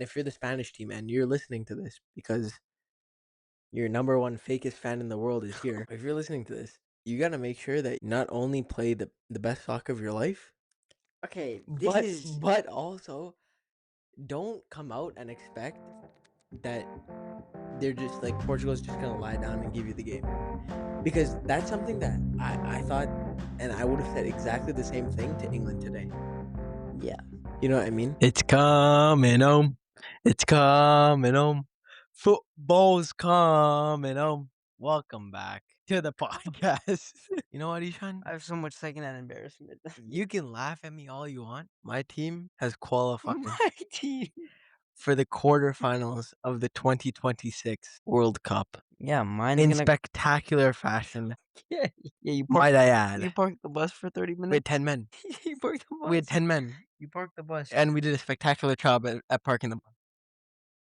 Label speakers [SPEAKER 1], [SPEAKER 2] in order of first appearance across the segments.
[SPEAKER 1] if you're the Spanish team and you're listening to this because your number one fakest fan in the world is here, if you're listening to this, you gotta make sure that you not only play the best soccer of your life,
[SPEAKER 2] Okay,
[SPEAKER 1] but also don't come out and expect that they're just like Portugal's just gonna lie down and give you the game. Because that's something that I thought, and I would have said exactly the same thing to England today.
[SPEAKER 2] yeah.
[SPEAKER 1] You know what I mean?
[SPEAKER 3] It's coming home. It's coming home. Football's coming home. Welcome back to the podcast. You know what, Ishan?
[SPEAKER 2] I have so much secondhand embarrassment.
[SPEAKER 3] You can laugh at me all you want. My team has qualified
[SPEAKER 2] My team.
[SPEAKER 3] for the quarterfinals of the 2026 World Cup
[SPEAKER 2] Yeah, mine's
[SPEAKER 3] in
[SPEAKER 2] gonna.
[SPEAKER 3] spectacular fashion.
[SPEAKER 2] Yeah, you
[SPEAKER 3] Might I add?
[SPEAKER 2] You parked the bus for 30
[SPEAKER 3] We had
[SPEAKER 2] minutes.
[SPEAKER 3] 10 men.
[SPEAKER 2] You parked the bus.
[SPEAKER 3] We had 10 men.
[SPEAKER 2] You parked the bus.
[SPEAKER 3] And we did a spectacular job at parking the bus.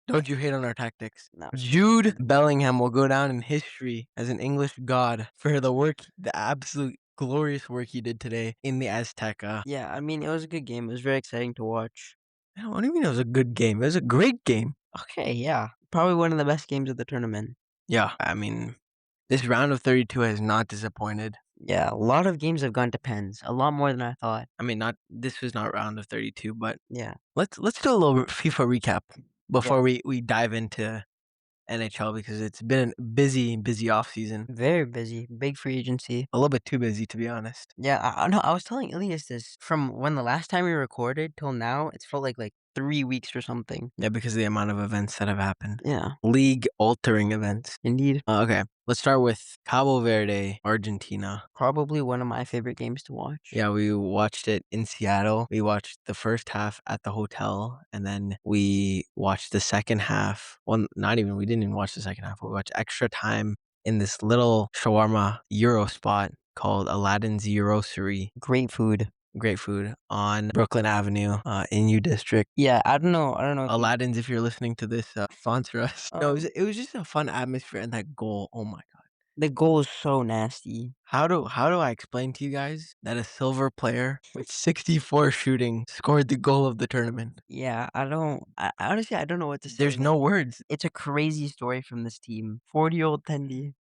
[SPEAKER 3] Don't you hate on our tactics?
[SPEAKER 2] No.
[SPEAKER 3] Jude Bellingham will go down in history as an English god for the absolute glorious work he did today in the Azteca.
[SPEAKER 2] Yeah, I mean, it was a good game. It was very exciting to watch.
[SPEAKER 3] What do you mean it was a good game? It was a great game.
[SPEAKER 2] Okay, yeah. Probably one of the best games of the tournament.
[SPEAKER 3] Yeah, I mean, this round of 32 has not disappointed.
[SPEAKER 2] Yeah, a lot of games have gone to pens. A lot more than I thought.
[SPEAKER 3] I mean, this was not round of 32, but
[SPEAKER 2] Yeah.
[SPEAKER 3] let's do a little FIFA recap before we dive into NHL because it's been a busy offseason.
[SPEAKER 2] Very busy. Big free agency.
[SPEAKER 3] A little bit too busy, to be honest.
[SPEAKER 2] Yeah, I know. I was telling Ilias this. From when the last time we recorded till now, it's felt like 3 weeks or something.
[SPEAKER 3] Yeah, because of the amount of events that have happened.
[SPEAKER 2] Yeah.
[SPEAKER 3] League-altering events.
[SPEAKER 2] Indeed.
[SPEAKER 3] Okay, let's start with Cabo Verde, Argentina.
[SPEAKER 2] Probably one of my favorite games to watch.
[SPEAKER 3] Yeah, we watched it in Seattle. We watched the first half at the hotel, and then we watched the second half. Well, we didn't even watch the second half. We watched extra time in this little shawarma Euro spot called Aladdin's Eurosery.
[SPEAKER 2] Great food.
[SPEAKER 3] Great food on Brooklyn Avenue in U District.
[SPEAKER 2] Yeah, I don't know.
[SPEAKER 3] Aladdin's, if you're listening to this, sponsor us. No, it was just a fun atmosphere, and that goal, oh my god.
[SPEAKER 2] The goal is so nasty.
[SPEAKER 3] How do I explain to you guys that a silver player with 64 shooting scored the goal of the tournament?
[SPEAKER 2] Yeah, honestly, I don't know what to say.
[SPEAKER 3] There's no words.
[SPEAKER 2] It's a crazy story from this team. 40-year-old Tendi.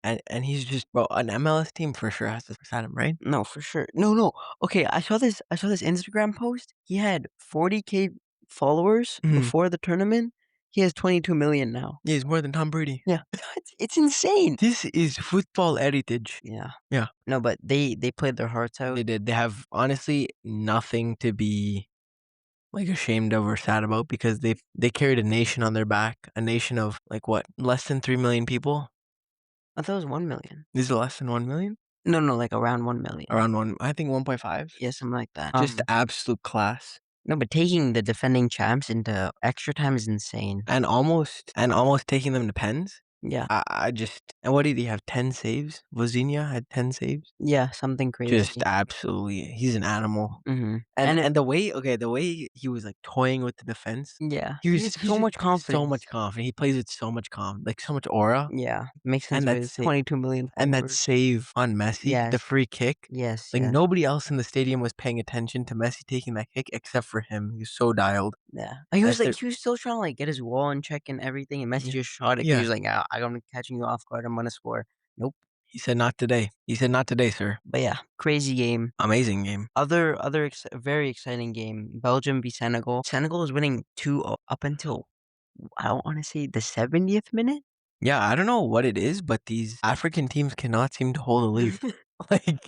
[SPEAKER 3] And he's just, bro, an MLS team for sure has to sign him, right?
[SPEAKER 2] No, for sure. No. Okay, I saw this Instagram post. He had 40K followers before the tournament. He has 22 million now.
[SPEAKER 3] Yeah, he's more than Tom Brady.
[SPEAKER 2] Yeah. It's insane.
[SPEAKER 3] This is football heritage.
[SPEAKER 2] Yeah.
[SPEAKER 3] Yeah.
[SPEAKER 2] No, but they played their hearts out.
[SPEAKER 3] They did. They have honestly nothing to be like ashamed of or sad about because they carried a nation on their back, a nation of like what, less than 3 million people?
[SPEAKER 2] I thought it was 1 million.
[SPEAKER 3] Is it less than 1 million?
[SPEAKER 2] No, like around 1 million.
[SPEAKER 3] Around I think 1.5.
[SPEAKER 2] Yeah, something like that.
[SPEAKER 3] Just absolute class.
[SPEAKER 2] No, but taking the defending champs into extra time is insane.
[SPEAKER 3] And almost taking them to pens.
[SPEAKER 2] Yeah.
[SPEAKER 3] I just, and what did he have? 10 saves? Vozinha had 10 saves?
[SPEAKER 2] Yeah, something crazy.
[SPEAKER 3] Just absolutely, he's an animal.
[SPEAKER 2] Mm-hmm.
[SPEAKER 3] And the way he was like toying with the defense.
[SPEAKER 2] Yeah.
[SPEAKER 3] He
[SPEAKER 2] has so much confidence.
[SPEAKER 3] So much confidence. He plays with so much like so much aura.
[SPEAKER 2] Yeah. Makes sense.
[SPEAKER 3] And
[SPEAKER 2] that's 22 million followers.
[SPEAKER 3] And that save on Messi, the free kick.
[SPEAKER 2] Yes.
[SPEAKER 3] Like nobody else in the stadium was paying attention to Messi taking that kick except for him. He was so dialed.
[SPEAKER 2] Yeah. He was still trying to like get his wall in check and everything, and Messi just shot it. Yeah. He was like, I'm catching you off guard. I'm gonna score. Nope.
[SPEAKER 3] He said, not today. He said, not today, sir.
[SPEAKER 2] But yeah, crazy game.
[SPEAKER 3] Amazing game.
[SPEAKER 2] Other very exciting game. Belgium v Senegal. Senegal is winning 2-0 up until, I don't want to say the 70th minute.
[SPEAKER 3] Yeah, I don't know what it is, but these African teams cannot seem to hold a lead. Like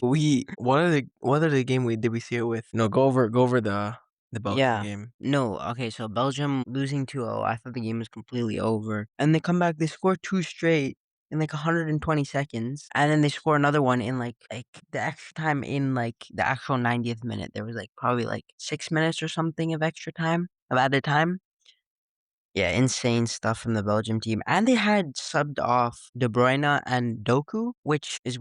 [SPEAKER 3] what other game did we see it with? No, go over the Belgium game.
[SPEAKER 2] No, okay, so Belgium losing 2-0. I thought the game was completely over. And they come back, they score 2 straight in like 120 seconds. And then they score another one in like the extra time in like the actual 90th minute. There was like probably like 6 minutes or something of extra time, of added time. Yeah, insane stuff from the Belgium team. And they had subbed off De Bruyne and Doku, which is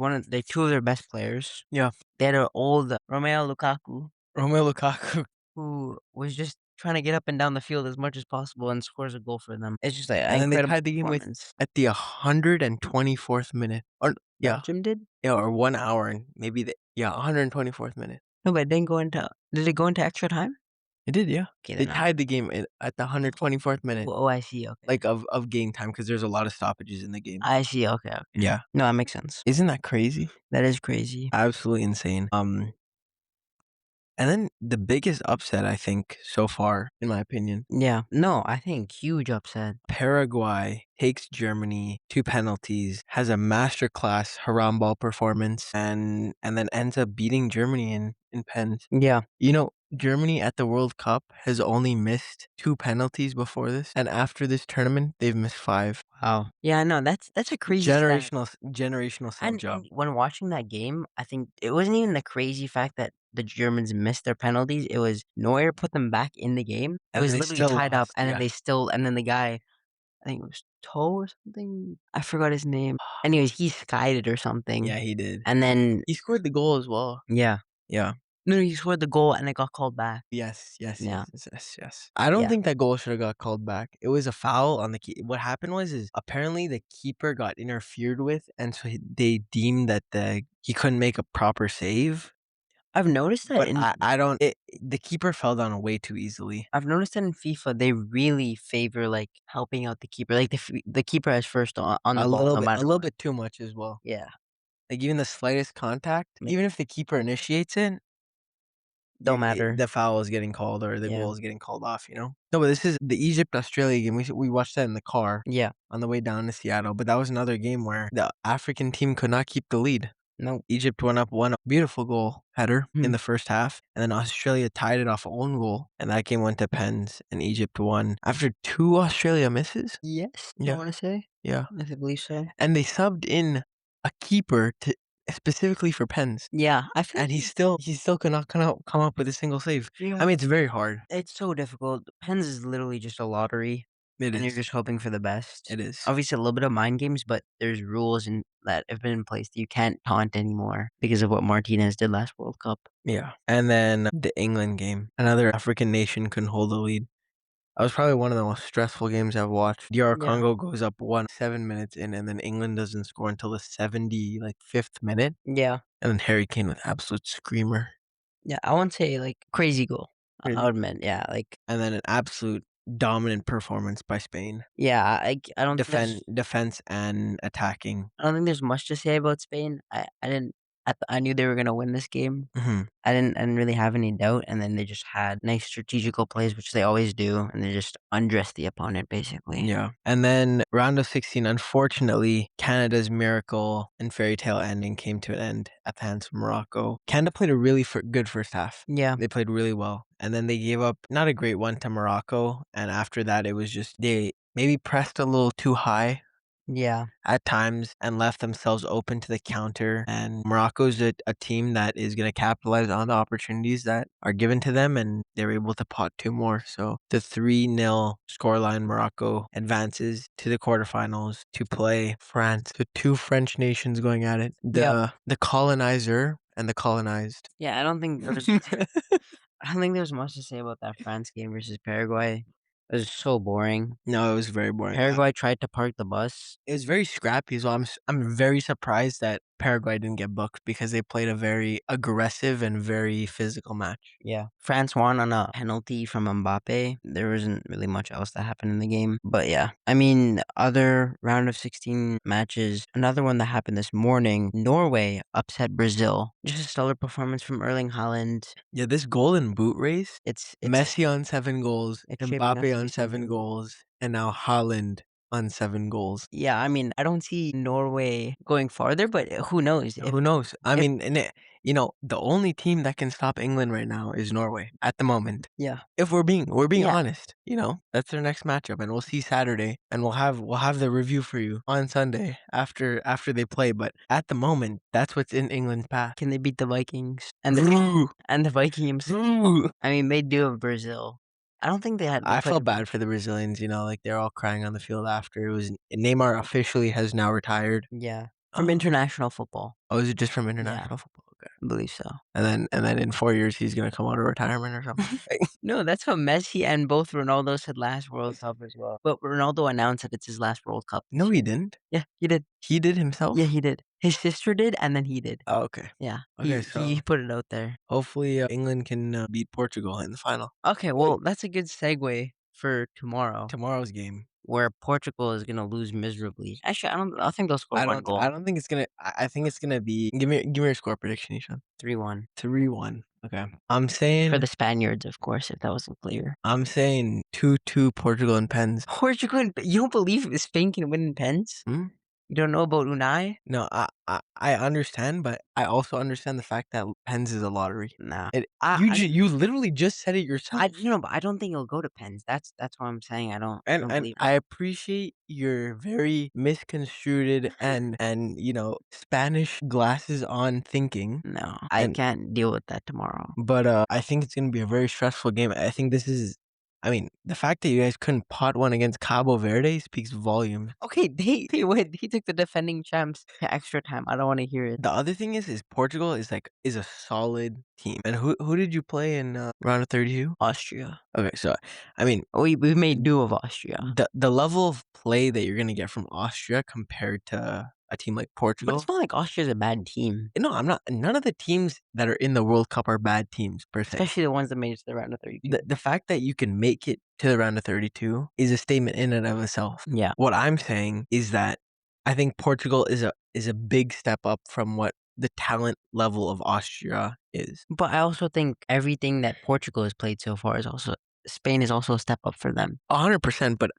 [SPEAKER 2] two of their best players.
[SPEAKER 3] Yeah.
[SPEAKER 2] They had an old Romelu Lukaku. Who was just trying to get up and down the field as much as possible and scores a goal for them. It's just like
[SPEAKER 3] and then they tied the game at the 124th minute. Or
[SPEAKER 2] Belgium did?
[SPEAKER 3] Yeah, or 1 hour and maybe 124th minute.
[SPEAKER 2] No, but it didn't go into. Did it go into extra time?
[SPEAKER 3] It did, yeah.
[SPEAKER 2] Okay,
[SPEAKER 3] They
[SPEAKER 2] then
[SPEAKER 3] tied the game at the 124th minute,
[SPEAKER 2] oh, I see. Okay,
[SPEAKER 3] like, of game time because there's a lot of stoppages in the game.
[SPEAKER 2] I see. Okay, okay.
[SPEAKER 3] Yeah.
[SPEAKER 2] No, that makes sense.
[SPEAKER 3] Isn't that crazy?
[SPEAKER 2] That is crazy.
[SPEAKER 3] Absolutely insane. And then the biggest upset, I think, so far, in my opinion,
[SPEAKER 2] Yeah. No, I think huge upset.
[SPEAKER 3] Paraguay takes Germany 2 penalties, has a masterclass haram ball performance, and then ends up beating Germany in pens.
[SPEAKER 2] Yeah.
[SPEAKER 3] You know, Germany at the World Cup has only missed 2 penalties before this, and after this tournament, they've missed 5.
[SPEAKER 2] Wow. Yeah. No, that's a crazy stat.
[SPEAKER 3] Generational sub job.
[SPEAKER 2] And when watching that game, I think it wasn't even the crazy fact that the Germans missed their penalties. It was Neuer put them back in the game. It
[SPEAKER 3] And
[SPEAKER 2] was
[SPEAKER 3] they
[SPEAKER 2] literally
[SPEAKER 3] still
[SPEAKER 2] tied up,
[SPEAKER 3] lost,
[SPEAKER 2] and then
[SPEAKER 3] yeah.
[SPEAKER 2] they still, and then the guy, I think it was Toe or something. I forgot his name. Anyways, he skied it or something.
[SPEAKER 3] Yeah, he did.
[SPEAKER 2] And then
[SPEAKER 3] He scored the goal as well.
[SPEAKER 2] yeah,
[SPEAKER 3] Yeah.
[SPEAKER 2] no, he scored the goal and it got called back.
[SPEAKER 3] Yes, yes,
[SPEAKER 2] Yeah.
[SPEAKER 3] yes, yes, yes, yes. I don't
[SPEAKER 2] Yeah.
[SPEAKER 3] think that goal should have got called back. It was a foul on the key. What happened was is apparently the keeper got interfered with, and so they deemed that he couldn't make a proper save.
[SPEAKER 2] I've noticed that
[SPEAKER 3] But
[SPEAKER 2] in
[SPEAKER 3] I don't. The keeper fell down way too easily.
[SPEAKER 2] I've noticed that in FIFA they really favor like helping out the keeper. Like the keeper is first on the ball no
[SPEAKER 3] A
[SPEAKER 2] matter
[SPEAKER 3] little
[SPEAKER 2] what.
[SPEAKER 3] bit too much as well.
[SPEAKER 2] Yeah.
[SPEAKER 3] Like even the slightest contact, even if the keeper initiates it,
[SPEAKER 2] Don't matter.
[SPEAKER 3] the foul is getting called or the
[SPEAKER 2] Yeah.
[SPEAKER 3] goal is getting called off, you know? No, but this is the Egypt-Australia game. We watched that in the car
[SPEAKER 2] Yeah.
[SPEAKER 3] on the way down to Seattle, but that was another game where the African team could not keep the lead.
[SPEAKER 2] No.
[SPEAKER 3] Egypt went up 1 beautiful goal header in
[SPEAKER 2] Hmm.
[SPEAKER 3] the first half, and then Australia tied it off own goal, and that game went to pens, and Egypt won after 2 Australia misses.
[SPEAKER 2] Yes. I
[SPEAKER 3] Yeah,
[SPEAKER 2] want to say.
[SPEAKER 3] yeah.
[SPEAKER 2] I believe so.
[SPEAKER 3] And they subbed in a keeper to specifically for pens.
[SPEAKER 2] Yeah. I feel
[SPEAKER 3] And
[SPEAKER 2] like
[SPEAKER 3] he still could not come up with a single save.
[SPEAKER 2] you
[SPEAKER 3] I
[SPEAKER 2] know,
[SPEAKER 3] mean, it's very hard.
[SPEAKER 2] it's so difficult. Pens is literally just a lottery,
[SPEAKER 3] It
[SPEAKER 2] and you're
[SPEAKER 3] is.
[SPEAKER 2] just hoping for the best.
[SPEAKER 3] It is.
[SPEAKER 2] Obviously, a little bit of mind games, but there's rules that have been in place that you can't taunt anymore because of what Martinez did last World Cup.
[SPEAKER 3] Yeah. And then the England game. Another African nation couldn't hold the lead. That was probably one of the most stressful games I've watched. DR
[SPEAKER 2] Yeah.
[SPEAKER 3] Congo goes up 1 7 minutes in, and then England doesn't score until the 75th minute.
[SPEAKER 2] Yeah.
[SPEAKER 3] And then Harry Kane with absolute screamer.
[SPEAKER 2] Yeah. I won't say like crazy goal.
[SPEAKER 3] Crazy.
[SPEAKER 2] I would admit, yeah, like
[SPEAKER 3] And then an absolute dominant performance by Spain.
[SPEAKER 2] yeah, I don't
[SPEAKER 3] Defense and attacking.
[SPEAKER 2] I don't think there's much to say about Spain. I didn't I knew they were gonna win this game.
[SPEAKER 3] Mhm.
[SPEAKER 2] I didn't really have any doubt, and then they just had nice strategical plays, which they always do, and they just undressed the opponent basically.
[SPEAKER 3] Yeah. And then round of 16, unfortunately, Canada's miracle and fairy tale ending came to an end at the hands of Morocco. Canada played a really good first half.
[SPEAKER 2] Yeah.
[SPEAKER 3] They played really well. And then they gave up not a great one to Morocco. And after that, it was just they maybe pressed a little too high
[SPEAKER 2] Yeah.
[SPEAKER 3] at times and left themselves open to the counter. And Morocco's a team that is going to capitalize on the opportunities that are given to them, and they're able to pot 2 more. So the 3-0 scoreline, Morocco advances to the quarterfinals to play France. The 2 French nations going at it.
[SPEAKER 2] Yep.
[SPEAKER 3] The colonizer and the colonized.
[SPEAKER 2] Yeah, I don't think I don't think there's much to say about that France game versus Paraguay. It was so boring.
[SPEAKER 3] No, it was very boring.
[SPEAKER 2] Paraguay tried to park the bus.
[SPEAKER 3] It was very scrappy as well. I'm very surprised that Paraguay didn't get booked because they played a very aggressive and very physical match.
[SPEAKER 2] Yeah. France won on a penalty from Mbappe. There wasn't really much else that happened in the game. But yeah. I mean, other round of 16 matches. Another one that happened this morning. Norway upset Brazil. Just a stellar performance from Erling Haaland.
[SPEAKER 3] Yeah, this golden boot race,
[SPEAKER 2] It's
[SPEAKER 3] Messi on 7 goals,
[SPEAKER 2] it's shaping up to
[SPEAKER 3] Mbappe
[SPEAKER 2] be
[SPEAKER 3] on 7
[SPEAKER 2] something.
[SPEAKER 3] goals, and now Haaland on 7 goals.
[SPEAKER 2] Yeah, I mean, I don't see Norway going farther, but who knows?
[SPEAKER 3] Who knows? I
[SPEAKER 2] if-
[SPEAKER 3] mean, the only team that can stop England right now is Norway at the moment.
[SPEAKER 2] Yeah.
[SPEAKER 3] If we're being
[SPEAKER 2] Yeah.
[SPEAKER 3] honest, that's their next matchup, and we'll see Saturday, and we'll have the review for you on Sunday after they play. But at the moment, that's what's in England's path.
[SPEAKER 2] Can they beat the Vikings and the Vikings? I mean, they do have Brazil. I don't think they had.
[SPEAKER 3] I felt bad for the Brazilians, like they're all crying on the field after. It was Neymar officially has now retired.
[SPEAKER 2] Yeah, from international football.
[SPEAKER 3] Oh, is it just from international football? Okay.
[SPEAKER 2] I believe so.
[SPEAKER 3] And then in 4 years, he's gonna come out of retirement or something.
[SPEAKER 2] No, that's what Messi and both Ronaldo said last World Cup as well. But Ronaldo announced that it's his last World Cup this
[SPEAKER 3] No, he
[SPEAKER 2] year.
[SPEAKER 3] didn't.
[SPEAKER 2] Yeah, he did.
[SPEAKER 3] He did himself?
[SPEAKER 2] Yeah, he did. His sister did, and then he did.
[SPEAKER 3] Oh, okay.
[SPEAKER 2] Yeah.
[SPEAKER 3] Okay,
[SPEAKER 2] He put it out there.
[SPEAKER 3] hopefully, England can, beat Portugal in the final.
[SPEAKER 2] Okay, well, that's a good segue for tomorrow,
[SPEAKER 3] Tomorrow's game.
[SPEAKER 2] where Portugal is gonna lose miserably. Actually, I think they'll score one goal.
[SPEAKER 3] I don't think it's gonna I think it's gonna be give me your score prediction, Ishan.
[SPEAKER 2] 3-1.
[SPEAKER 3] 3-1. Okay. I'm
[SPEAKER 2] For
[SPEAKER 3] saying
[SPEAKER 2] the Spaniards, of course, if that wasn't clear.
[SPEAKER 3] 2-2 Portugal and pens.
[SPEAKER 2] Portugal, you don't believe Spain can win in pens?
[SPEAKER 3] Hmm?
[SPEAKER 2] You don't know about Unai?
[SPEAKER 3] No, I understand, but I also understand the fact that pens is a lottery.
[SPEAKER 2] Nah.
[SPEAKER 3] You literally just said it yourself.
[SPEAKER 2] But I don't think it'll go to pens. That's what I'm saying. I don't
[SPEAKER 3] And
[SPEAKER 2] believe
[SPEAKER 3] I
[SPEAKER 2] it.
[SPEAKER 3] appreciate your very misconstrued and Spanish glasses on thinking.
[SPEAKER 2] No, I
[SPEAKER 3] And
[SPEAKER 2] can't deal with that tomorrow.
[SPEAKER 3] but I think it's gonna be a very stressful game. I think this is I mean, the fact that you guys couldn't pot one against Cabo Verde speaks volumes.
[SPEAKER 2] Okay, they win. He took the defending champs to extra time. I don't want to hear it.
[SPEAKER 3] The other thing is Portugal is a solid team. And who did you play in round of 32?
[SPEAKER 2] Austria.
[SPEAKER 3] Okay, so I mean,
[SPEAKER 2] We made do of Austria.
[SPEAKER 3] the level of play that you're gonna get from Austria compared to a team like
[SPEAKER 2] But
[SPEAKER 3] Portugal.
[SPEAKER 2] it's not like Austria's a bad team.
[SPEAKER 3] No, I'm not. None of the teams that are in the World Cup are bad teams per se.
[SPEAKER 2] Especially the ones that made it to the round of 32.
[SPEAKER 3] The fact that you can make it to the round of 32 is a statement in and of itself.
[SPEAKER 2] Yeah.
[SPEAKER 3] What I'm saying is that I think Portugal is a big step up from what the talent level of Austria is.
[SPEAKER 2] But I also think everything that Portugal has played so far is also Spain is also a step up for them.
[SPEAKER 3] 100%, but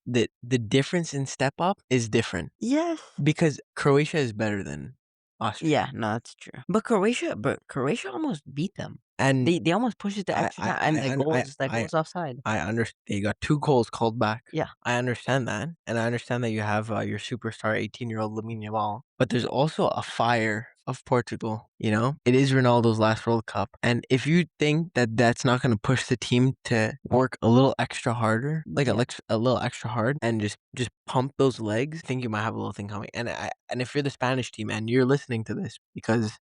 [SPEAKER 3] the difference in step up is different
[SPEAKER 2] Yes.
[SPEAKER 3] because Croatia is better than Austria.
[SPEAKER 2] Yeah, no, that's true. But Croatia almost beat them.
[SPEAKER 3] And
[SPEAKER 2] They almost pushed it to extra time, and that goal was offside.
[SPEAKER 3] I understand. You got 2 goals called back.
[SPEAKER 2] Yeah.
[SPEAKER 3] I understand that, and I understand that you have your superstar 18-year-old Lamine Yamal. But there's also a fire of Portugal. You know, it is Ronaldo's last World Cup, and if you think that that's not going to push the team to work a little extra harder, like
[SPEAKER 2] Yeah.
[SPEAKER 3] a little extra hard, and just pump those legs, I think you might have a little thing coming. And if you're the Spanish team and you're listening to this because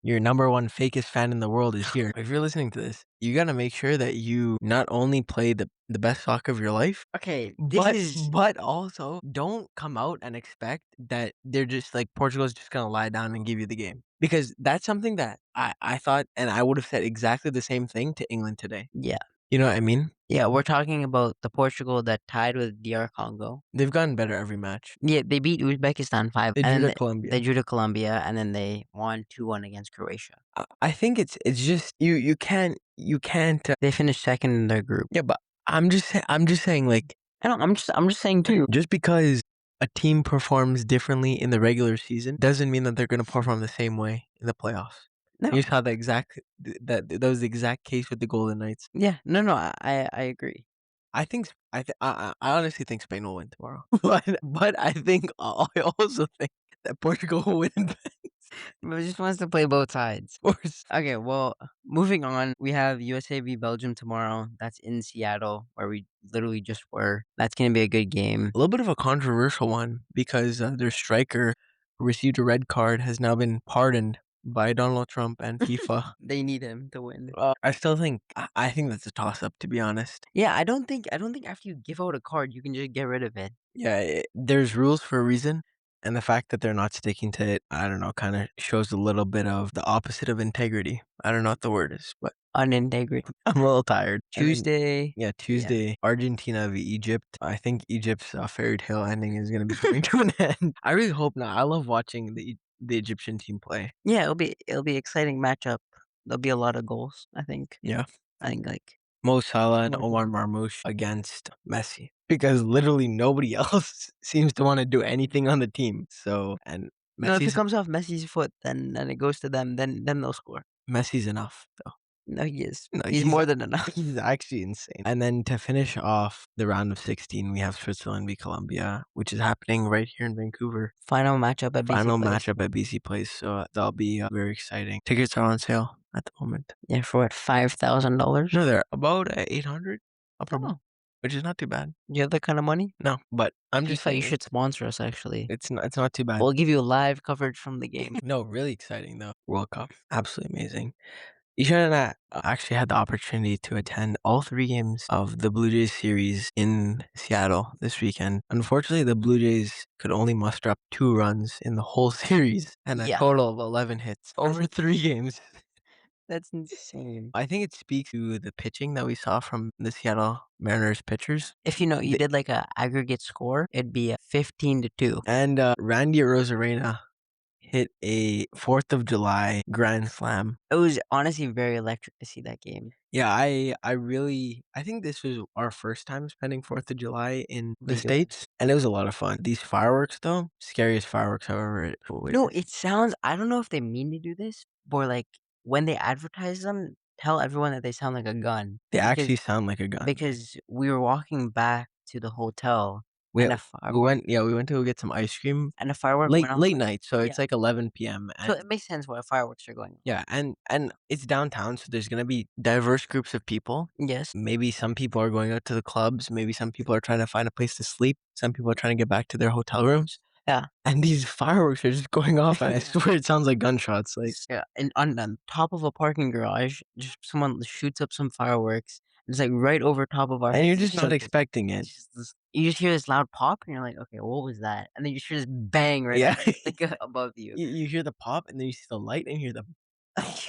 [SPEAKER 3] your number one fakest fan in the world is here. If you're listening to this, you gotta make sure that you not only play the best soccer of your life,
[SPEAKER 2] Okay,
[SPEAKER 1] but also don't come out and expect that they're just like Portugal's just gonna lie down and give you the game. Because that's something that I thought and I would have said exactly the same thing to England today.
[SPEAKER 2] yeah.
[SPEAKER 3] you know what I mean?
[SPEAKER 2] Yeah, we're talking about the Portugal that tied with DR Congo.
[SPEAKER 3] They've gotten better every match.
[SPEAKER 2] Yeah, they beat Uzbekistan 5.
[SPEAKER 3] They
[SPEAKER 2] and
[SPEAKER 3] drew
[SPEAKER 2] then
[SPEAKER 3] to Colombia.
[SPEAKER 2] They drew to Colombia, and then they won 2-1 against Croatia.
[SPEAKER 3] I think it's just you can't
[SPEAKER 2] They finished second in their group.
[SPEAKER 3] yeah, but I'm just saying like
[SPEAKER 2] I don't. I'm just saying too.
[SPEAKER 3] just because a team performs differently in the regular season doesn't mean that they're going to perform the same way in the playoffs.
[SPEAKER 2] No.
[SPEAKER 3] You saw that was the exact case with the Golden Knights.
[SPEAKER 2] Yeah. No. I agree.
[SPEAKER 3] I honestly think Spain will win tomorrow. but I also think that Portugal will win.
[SPEAKER 2] But just wants to play both sides.
[SPEAKER 3] Of course.
[SPEAKER 2] Okay. Well, moving on, we have USA v Belgium tomorrow. That's in Seattle, where we literally just were. That's gonna be a good game.
[SPEAKER 3] A little bit of a controversial one because their striker who received a red card has now been pardoned by Donald Trump and FIFA.
[SPEAKER 2] They need him to win.
[SPEAKER 3] I still think I think that's a toss up, to be honest.
[SPEAKER 2] Yeah, I don't think after you give out a card, you can just get rid of it.
[SPEAKER 3] Yeah, there's rules for a reason, and the fact that they're not sticking to it, I don't know, kind of shows a little bit of the opposite of integrity. I don't know what the word is, but
[SPEAKER 2] Unintegrity.
[SPEAKER 3] I'm a little tired. And then-
[SPEAKER 2] Tuesday.
[SPEAKER 3] yeah, Tuesday, Argentina v Egypt. I think Egypt's fairy tale ending is going to be coming to an end. I really hope not. I love watching the Egyptian team play.
[SPEAKER 2] Yeah, it'll be exciting matchup. There'll be a lot of goals, I think.
[SPEAKER 3] Yeah.
[SPEAKER 2] I think like
[SPEAKER 3] Mo Salah and
[SPEAKER 2] More
[SPEAKER 3] Omar Marmoush against Messi because literally nobody else seems to want to do anything on the team. So and
[SPEAKER 2] no, if it
[SPEAKER 3] Messi's
[SPEAKER 2] comes off Messi's foot, then it goes to them. Then they'll score.
[SPEAKER 3] Messi's enough though.
[SPEAKER 2] No, he is.
[SPEAKER 3] No,
[SPEAKER 2] he's more than enough.
[SPEAKER 3] He's actually insane. And then to finish off the round of 16, we have Switzerland v Colombia, which is happening right here in Vancouver.
[SPEAKER 2] Final matchup at BC
[SPEAKER 3] Final
[SPEAKER 2] Place.
[SPEAKER 3] matchup at BC Place, so that'll be very exciting. Tickets are on sale at the moment.
[SPEAKER 2] Yeah, for what, $5,000?
[SPEAKER 3] No, they're about 800. Up
[SPEAKER 2] Oh,
[SPEAKER 3] which is not too bad.
[SPEAKER 2] You have that kind of money?
[SPEAKER 3] No, but I'm just
[SPEAKER 2] FIFA, you
[SPEAKER 3] saying
[SPEAKER 2] should sponsor us, actually.
[SPEAKER 3] it's not too bad.
[SPEAKER 2] We'll give you live coverage from the game.
[SPEAKER 3] No, really exciting though. World Cup, absolutely amazing. Ishan and I actually had the opportunity to attend all 3 games of the Blue Jays series in Seattle this weekend. Unfortunately, the Blue Jays could only muster up 2 runs in the whole series and a
[SPEAKER 2] Yeah.
[SPEAKER 3] total of 11 hits over 3 games.
[SPEAKER 2] That's insane.
[SPEAKER 3] I think it speaks to the pitching that we saw from the Seattle Mariners pitchers.
[SPEAKER 2] If you
[SPEAKER 3] They-
[SPEAKER 2] did like a aggregate score, it'd be 15-2.
[SPEAKER 3] And Randy Arozarena hit a 4th of July grand slam.
[SPEAKER 2] It was honestly very electric to see that game.
[SPEAKER 3] Yeah, I think this was our first time spending 4th of July in the
[SPEAKER 2] The US.
[SPEAKER 3] States, and it was a lot of fun. These fireworks though, scariest fireworks I've ever
[SPEAKER 2] No,
[SPEAKER 3] witnessed.
[SPEAKER 2] it sounds, I don't know if they mean to do this, but like when they advertise them, tell everyone that they sound like a gun.
[SPEAKER 3] They
[SPEAKER 2] Because
[SPEAKER 3] actually sound like a gun.
[SPEAKER 2] because we were walking back to the hotel
[SPEAKER 3] We
[SPEAKER 2] and a firework
[SPEAKER 3] we went to go get some ice cream
[SPEAKER 2] and a firework went off.
[SPEAKER 3] late night, so
[SPEAKER 2] Yeah.
[SPEAKER 3] it's like 11 p.m.
[SPEAKER 2] So
[SPEAKER 3] and
[SPEAKER 2] it makes sense why fireworks are going off.
[SPEAKER 3] yeah, and it's downtown, so there's gonna be diverse groups of people.
[SPEAKER 2] Yes.
[SPEAKER 3] Maybe some people are going out to the clubs. Maybe some people are trying to find a place to sleep. Some people are trying to get back to their hotel rooms.
[SPEAKER 2] Yeah.
[SPEAKER 3] And these fireworks are just going off, and I swear it sounds like gunshots. Like,
[SPEAKER 2] Yeah, and on top of a parking garage, just someone shoots up some fireworks. It's like right over top of our
[SPEAKER 3] and you're
[SPEAKER 2] heads.
[SPEAKER 3] just not expecting it.
[SPEAKER 2] You just hear this loud pop, and you're like, okay, what was that? And then you hear this bang right
[SPEAKER 3] Yeah.
[SPEAKER 2] like, above you.
[SPEAKER 3] You hear the pop, and then you see the light, and you hear the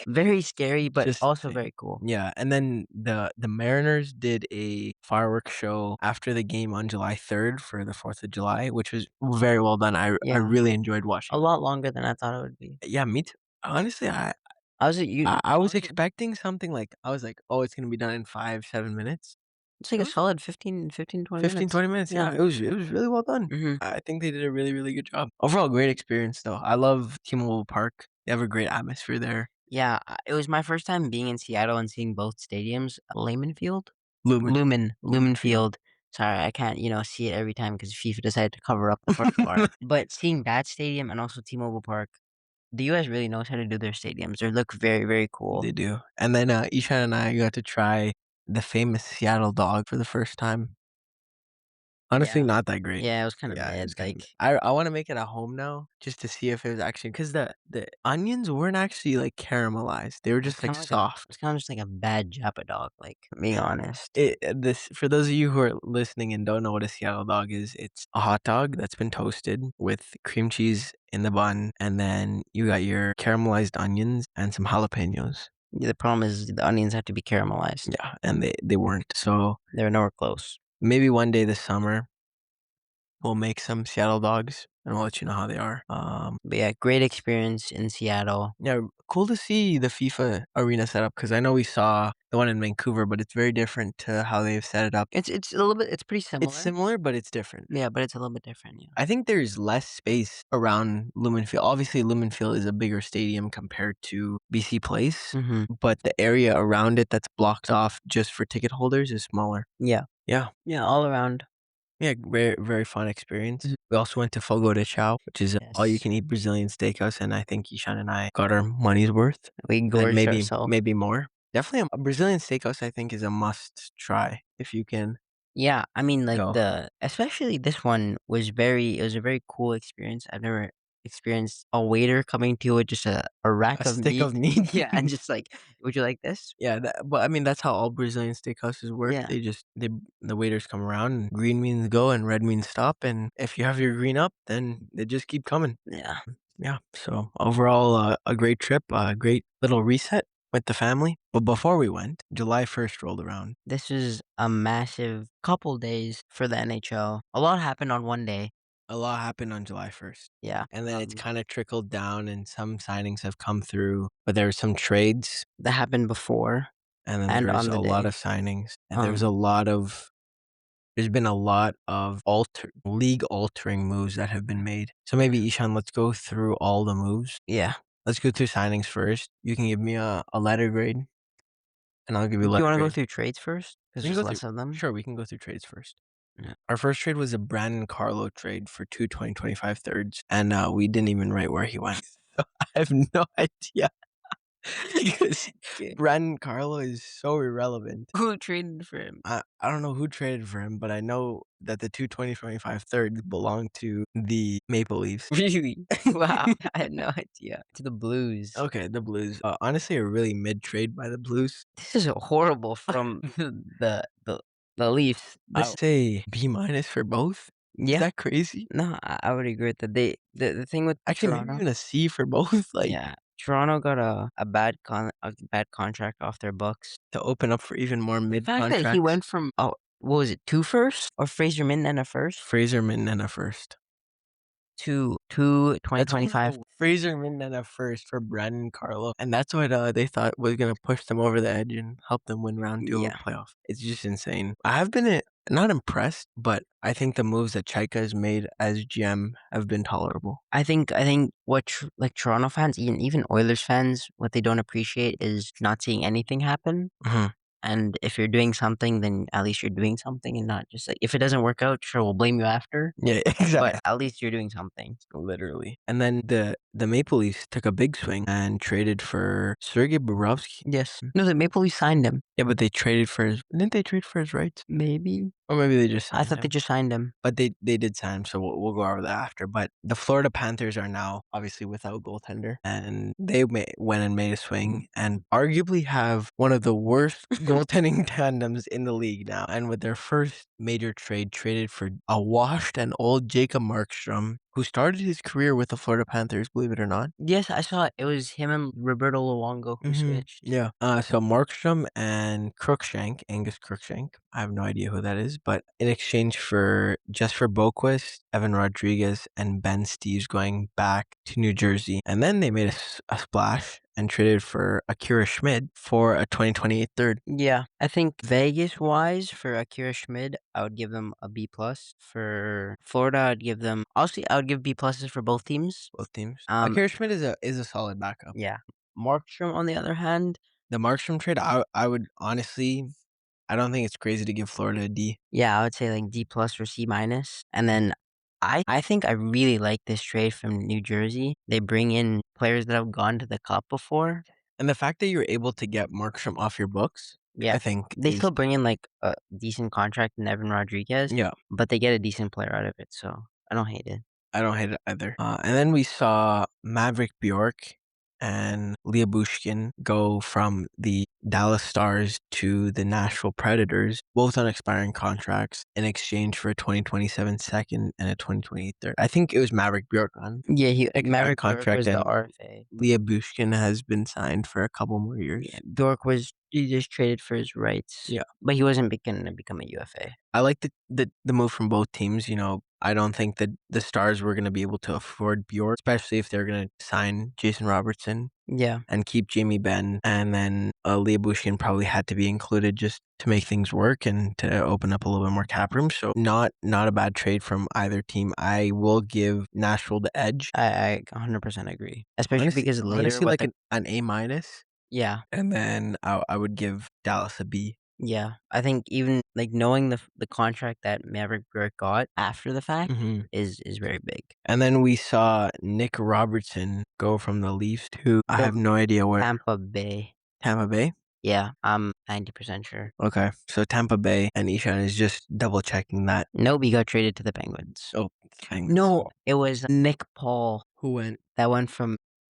[SPEAKER 2] Very scary, but
[SPEAKER 3] just
[SPEAKER 2] also
[SPEAKER 3] insane.
[SPEAKER 2] very cool.
[SPEAKER 3] Yeah, and then the Mariners did a fireworks show after the game on July 3rd for the 4th of July, which was very well done. I
[SPEAKER 2] Yeah.
[SPEAKER 3] really enjoyed watching.
[SPEAKER 2] A lot longer than I thought it would be.
[SPEAKER 3] Yeah, me too. Honestly,
[SPEAKER 2] I was at you.
[SPEAKER 3] I was expecting something like I was like, oh, it's gonna be done in 5-7 minutes.
[SPEAKER 2] It's like a
[SPEAKER 3] It was
[SPEAKER 2] solid 15, 20 minutes.
[SPEAKER 3] 20 minutes. Yeah, it was really well done.
[SPEAKER 2] Mhm.
[SPEAKER 3] I think they did a really good job. Overall, great experience though. I love T-Mobile Park. They have a great atmosphere there.
[SPEAKER 2] Yeah, it was my first time being in Seattle and seeing both stadiums. Layman Field?
[SPEAKER 3] Lumen.
[SPEAKER 2] Lumen Field. Sorry, I can't, see it every time because FIFA decided to cover up the first part. But seeing that stadium and also T-Mobile Park, the US really knows how to do their stadiums. They look very, very cool.
[SPEAKER 3] They do. And then Ishan and I got to try the famous Seattle dog for the first time. Honestly,
[SPEAKER 2] Yeah.
[SPEAKER 3] not that great.
[SPEAKER 2] Yeah, it was kind of
[SPEAKER 3] Yeah,
[SPEAKER 2] mid.
[SPEAKER 3] it's kind
[SPEAKER 2] Like,
[SPEAKER 3] of. I want to make it at home now, just to see if it was actually because the onions weren't actually like caramelized; they were just like soft.
[SPEAKER 2] it's kind of just like a bad Japa dog. Like, being honest.
[SPEAKER 3] This for those of you who are listening and don't know what a Seattle dog is, it's a hot dog that's been toasted with cream cheese in the bun, and then you got your caramelized onions and some jalapenos.
[SPEAKER 2] The problem is the onions have to be caramelized.
[SPEAKER 3] Yeah, and they weren't. So
[SPEAKER 2] They're nowhere close.
[SPEAKER 3] maybe one day this summer we'll make some Seattle dogs and we'll let you know how they are.
[SPEAKER 2] But yeah, great experience in Seattle.
[SPEAKER 3] Yeah, cool to see the FIFA arena setup because I know we saw the one in Vancouver, but it's very different to how they've set it up.
[SPEAKER 2] It's a little bit. It's pretty similar.
[SPEAKER 3] It's similar, but it's different.
[SPEAKER 2] Yeah, but it's a little bit different. Yeah.
[SPEAKER 3] I think there's less space around Lumen Field. Obviously, Lumen Field is a bigger stadium compared to BC Place,
[SPEAKER 2] Mm-hmm.
[SPEAKER 3] but the area around it that's blocked off just for ticket holders is smaller.
[SPEAKER 2] Yeah.
[SPEAKER 3] Yeah.
[SPEAKER 2] Yeah, all around.
[SPEAKER 3] Yeah, very fun experience. We also went to Fogo de Chao, which is all you
[SPEAKER 2] Yes.
[SPEAKER 3] can eat Brazilian steakhouse, and I think Ishan and I got our money's worth.
[SPEAKER 2] We
[SPEAKER 3] And
[SPEAKER 2] gorged ourselves.
[SPEAKER 3] maybe more. Definitely a Brazilian steakhouse I think is a must try if you can.
[SPEAKER 2] Yeah, I mean, like
[SPEAKER 3] Go.
[SPEAKER 2] especially this one was it was a very cool experience. I've never experienced a waiter coming to you with just a rack
[SPEAKER 3] A
[SPEAKER 2] of
[SPEAKER 3] stick
[SPEAKER 2] meat.
[SPEAKER 3] of meat.
[SPEAKER 2] Yeah, and just like, would you like this?
[SPEAKER 3] Yeah, but I mean that's how all Brazilian steakhouses work.
[SPEAKER 2] Yeah.
[SPEAKER 3] The waiters come around and green means go and red means stop, and if you have your green up, then they just keep coming.
[SPEAKER 2] Yeah.
[SPEAKER 3] Yeah. So overall, a great trip, a great little reset with the family. But before we went, July 1st rolled around.
[SPEAKER 2] This was a massive couple days for the NHL. A lot happened on one day.
[SPEAKER 3] A lot happened on July 1st.
[SPEAKER 2] Yeah.
[SPEAKER 3] And then it's kind of trickled down, and some signings have come through, but there were some trades,
[SPEAKER 2] That happened before.
[SPEAKER 3] and then
[SPEAKER 2] And
[SPEAKER 3] there's
[SPEAKER 2] on the
[SPEAKER 3] a lot
[SPEAKER 2] day.
[SPEAKER 3] of signings, and there's been a lot of league altering moves that have been made. So maybe Ishan, let's go through all the moves.
[SPEAKER 2] Yeah.
[SPEAKER 3] Let's go through signings first. You can give me a letter grade, and I'll give you a
[SPEAKER 2] Do
[SPEAKER 3] letter
[SPEAKER 2] you want to go
[SPEAKER 3] grade.
[SPEAKER 2] through trades first? Because
[SPEAKER 3] We can
[SPEAKER 2] there's
[SPEAKER 3] go
[SPEAKER 2] less
[SPEAKER 3] through-
[SPEAKER 2] of them.
[SPEAKER 3] Sure, we can go through trades first.
[SPEAKER 2] Yeah.
[SPEAKER 3] Our first trade was a Brandon Carlo trade for 2 2025 thirds, and we didn't even write where he went. So I have no idea because
[SPEAKER 2] Okay.
[SPEAKER 3] Brandon Carlo is so irrelevant.
[SPEAKER 2] Who traded for him?
[SPEAKER 3] I don't know who traded for him, but I know that the two 2025 thirds belong to the Maple Leafs.
[SPEAKER 2] Really? Wow, I had no idea. To the Blues.
[SPEAKER 3] Okay, the Blues. Honestly, a really mid trade by the Blues.
[SPEAKER 2] This is horrible from the Leafs.
[SPEAKER 3] I would say B minus for both. Is
[SPEAKER 2] Yeah.
[SPEAKER 3] that crazy?
[SPEAKER 2] No, I would agree with that. The thing with
[SPEAKER 3] Actually, maybe
[SPEAKER 2] Toronto,
[SPEAKER 3] even a C for both. Like
[SPEAKER 2] yeah, Toronto got a bad contract off their books.
[SPEAKER 3] to open up for even more
[SPEAKER 2] The
[SPEAKER 3] mid
[SPEAKER 2] fact that he
[SPEAKER 3] contracts.
[SPEAKER 2] went from what was it, 2 firsts or Fraser Minton and a first
[SPEAKER 3] Fraser Minton and a first.
[SPEAKER 2] to 2
[SPEAKER 3] That's one of
[SPEAKER 2] 2025.
[SPEAKER 3] the Fraser Minton and a first for Brandon Carlo, and that's what they thought was gonna push them over the edge and help them win round 2 of
[SPEAKER 2] Yeah.
[SPEAKER 3] a playoff. It's just insane. I have been not impressed, but I think the moves that Chaika has made as GM have been tolerable.
[SPEAKER 2] I think what like Toronto fans, even Oilers fans, what they don't appreciate is not seeing anything happen.
[SPEAKER 3] Mhm.
[SPEAKER 2] And if you're doing something, then at least you're doing something and not just like if it doesn't work out, sure we'll blame you after.
[SPEAKER 3] Yeah, exactly.
[SPEAKER 2] But at least you're doing something.
[SPEAKER 3] Literally. And then the Maple Leafs took a big swing and traded for Sergei Bobrovsky.
[SPEAKER 2] Yes. No, the Maple Leafs signed him.
[SPEAKER 3] Yeah, but they traded for his. Didn't they trade for his rights?
[SPEAKER 2] Maybe.
[SPEAKER 3] Or maybe they just
[SPEAKER 2] I
[SPEAKER 3] signed
[SPEAKER 2] thought they
[SPEAKER 3] him.
[SPEAKER 2] just signed him.
[SPEAKER 3] But they did sign him, so we'll go over that after. But the Florida Panthers are now obviously without goaltender, and they went and made a swing and arguably have one of the worst goaltending tandems in the league now. And with their first major trade, traded for a washed and old Jacob Markstrom, who started his career with the Florida Panthers, believe it or not.
[SPEAKER 2] Yes, I saw it. It was him and Roberto Luongo who switched.
[SPEAKER 3] Yeah. So Markstrom and Crookshank, Angus Crookshank, I have no idea who that is, but in exchange for Jesper Boquist, Evan Rodriguez, and Ben Steves going back to New Jersey. And then they made a splash and traded for Akira Schmid for a 2028 third.
[SPEAKER 2] Yeah, I think Vegas wise for Akira Schmid, I would give them a B plus. For Florida, I'd give them I would give B pluses for both teams.
[SPEAKER 3] Both teams.
[SPEAKER 2] Um,
[SPEAKER 3] Akira Schmid is a solid backup.
[SPEAKER 2] Yeah, Markstrom on the other hand,
[SPEAKER 3] The Markstrom trade, I would honestly, I don't think it's crazy to give Florida a D.
[SPEAKER 2] yeah, I would say like D plus or C minus. And then I think I really like this trade from New Jersey. They bring in players that have gone to the cup before.
[SPEAKER 3] And the fact that you're able to get Markstrom off your books,
[SPEAKER 2] Yeah,
[SPEAKER 3] I think
[SPEAKER 2] they
[SPEAKER 3] is
[SPEAKER 2] still bring in like a decent contract in Evan Rodriguez.
[SPEAKER 3] yeah.
[SPEAKER 2] But they get a decent player out of it, so I don't hate it.
[SPEAKER 3] I don't hate it either. And then we saw Maverick Bjork and Leah Bushkin go from the Dallas Stars to the Nashville Predators, both on expiring contracts, in exchange for a 2027 second and a 2028 third. I think it was Maverick Bjork on
[SPEAKER 2] Yeah,
[SPEAKER 3] expiring
[SPEAKER 2] Maverick Bjork
[SPEAKER 3] contract,
[SPEAKER 2] was the
[SPEAKER 3] and
[SPEAKER 2] RFA.
[SPEAKER 3] Leah Bushkin has been signed for a couple more years.
[SPEAKER 2] Yeah, Bjork he just traded for his rights.
[SPEAKER 3] Yeah.
[SPEAKER 2] But he wasn't going to become a UFA.
[SPEAKER 3] I like the move from both teams. You know, I don't think that the Stars were going to be able to afford Bjork, especially if they're going to sign Jason Robertson.
[SPEAKER 2] Yeah.
[SPEAKER 3] And keep Jamie Benn, and then Leah Bushkin probably had to be included just to make things work and to open up a little bit more cap room. So not a bad trade from either team. I will give Nashville the edge.
[SPEAKER 2] I 100% agree. Especially because later
[SPEAKER 3] honestly,
[SPEAKER 2] with
[SPEAKER 3] like an A minus,
[SPEAKER 2] yeah.
[SPEAKER 3] and then I would give Dallas a B.
[SPEAKER 2] Yeah. I think even like knowing the contract that Maverick Bjork got after the fact is very big.
[SPEAKER 3] And then we saw Nick Robertson go from the Leafs to I have no idea where.
[SPEAKER 2] Tampa Bay.
[SPEAKER 3] Tampa Bay?
[SPEAKER 2] Yeah, I'm 90% sure.
[SPEAKER 3] Okay. So Tampa Bay, and Ishan is just double checking that.
[SPEAKER 2] Nope, he got traded to the Penguins.
[SPEAKER 3] Oh, Penguins.
[SPEAKER 2] No, it was Nick Paul
[SPEAKER 3] Who went
[SPEAKER 2] that went from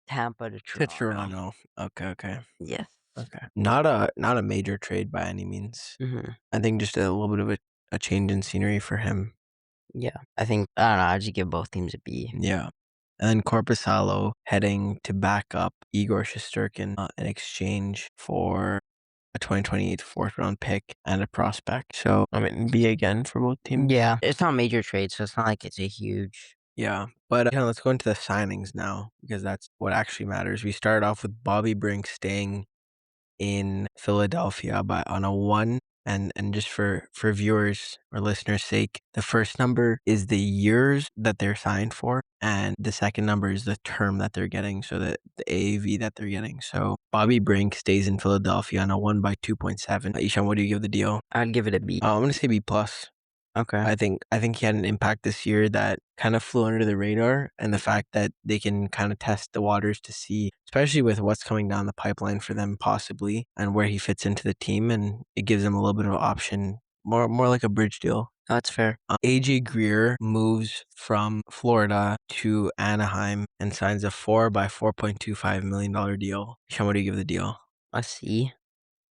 [SPEAKER 2] Tampa to
[SPEAKER 3] to
[SPEAKER 2] Toronto.
[SPEAKER 3] Toronto? Okay.
[SPEAKER 2] Yes.
[SPEAKER 3] Okay. Not a major trade by any means. I think just a little bit of a change in scenery for him.
[SPEAKER 2] Yeah. I don't know, I'd just give both teams a B.
[SPEAKER 3] Yeah. And then Korpisalo heading to back up Igor Shesterkin in exchange for a 2028 fourth round pick and a prospect. So, I mean, B again for both teams.
[SPEAKER 2] Yeah. It's not a major trade, so it's not like it's a huge.
[SPEAKER 3] Yeah. But let's go into the signings now, because that's what actually matters. We started off with Bobby Brink staying in Philadelphia on a 1. And just for viewers or listeners' sake, the first number is the years that they're signed for, and the second number is the term that they're getting, so the AAV that they're getting. So Bobby Brink stays in Philadelphia on a 1 by 2.7. Ishan, what do you give the deal?
[SPEAKER 2] I'd give it a B.
[SPEAKER 3] I'm going to say B plus.
[SPEAKER 2] Okay.
[SPEAKER 3] I think he had an impact this year that kind of flew under the radar, and the fact that they can kind of test the waters to see, especially with what's coming down the pipeline for them possibly, and where he fits into the team, and it gives them a little bit of an option, more like a bridge deal.
[SPEAKER 2] That's fair.
[SPEAKER 3] AJ Greer moves from Florida to Anaheim and signs a 4 by $4.25 million deal. Sean, what do you give the deal?
[SPEAKER 2] A C.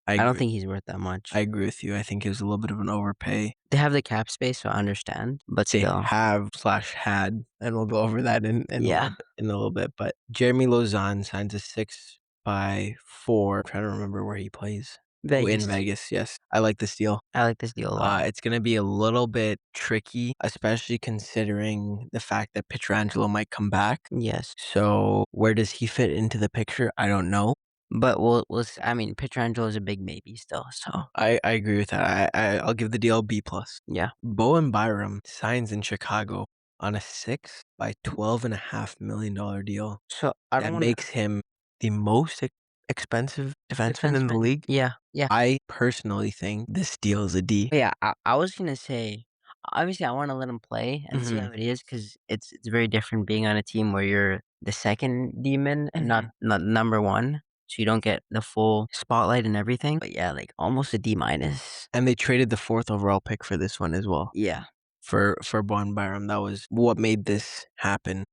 [SPEAKER 3] I
[SPEAKER 2] I don't
[SPEAKER 3] agree.
[SPEAKER 2] think he's worth that much.
[SPEAKER 3] I agree with you. I think it was a little bit of an overpay.
[SPEAKER 2] They have the cap space, so I understand, but
[SPEAKER 3] They
[SPEAKER 2] still.
[SPEAKER 3] have/had, and we'll go over that
[SPEAKER 2] Yeah.
[SPEAKER 3] in a little bit. But Jeremy Lauzon signs a 6 by 4. I'm trying to remember where he plays. Oh, in
[SPEAKER 2] Vegas.
[SPEAKER 3] Vegas, yes. I like this deal.
[SPEAKER 2] I like this deal a lot.
[SPEAKER 3] It's gonna be a little bit tricky, especially considering the fact that Pietrangelo might come back.
[SPEAKER 2] Yes.
[SPEAKER 3] So where does he fit into the picture? I don't know.
[SPEAKER 2] But I mean, Pietrangelo is a big maybe still, so
[SPEAKER 3] I agree with that. I'll give the deal B plus.
[SPEAKER 2] yeah.
[SPEAKER 3] Bowen Byram signs in Chicago on a $6 by $12.5 million deal.
[SPEAKER 2] So I
[SPEAKER 3] That
[SPEAKER 2] don't wanna
[SPEAKER 3] makes him the most expensive defenseman in the
[SPEAKER 2] defenseman.
[SPEAKER 3] league.
[SPEAKER 2] Yeah, yeah.
[SPEAKER 3] I personally think this deal is a D.
[SPEAKER 2] Yeah, I was gonna say, obviously, I wanna let him play and see
[SPEAKER 3] Mhm.
[SPEAKER 2] how it is because it's very different being on a team where you're the second demon and not number 1, so you don't get the full spotlight and everything. But yeah, like, almost a D minus.
[SPEAKER 3] And they traded the 4th overall pick for this one as well.
[SPEAKER 2] Yeah,
[SPEAKER 3] For Bowen Byram, that was what made this happen.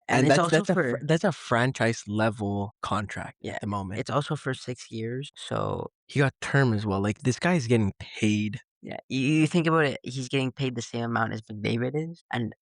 [SPEAKER 2] and
[SPEAKER 3] And
[SPEAKER 2] it's also for
[SPEAKER 3] that's a franchise level contract
[SPEAKER 2] yeah,
[SPEAKER 3] at the moment.
[SPEAKER 2] it's also for 6 years, so
[SPEAKER 3] He got term as well. Like, this guy's getting paid.
[SPEAKER 2] yeah, you think about it, he's getting paid the same amount as McDavid is, and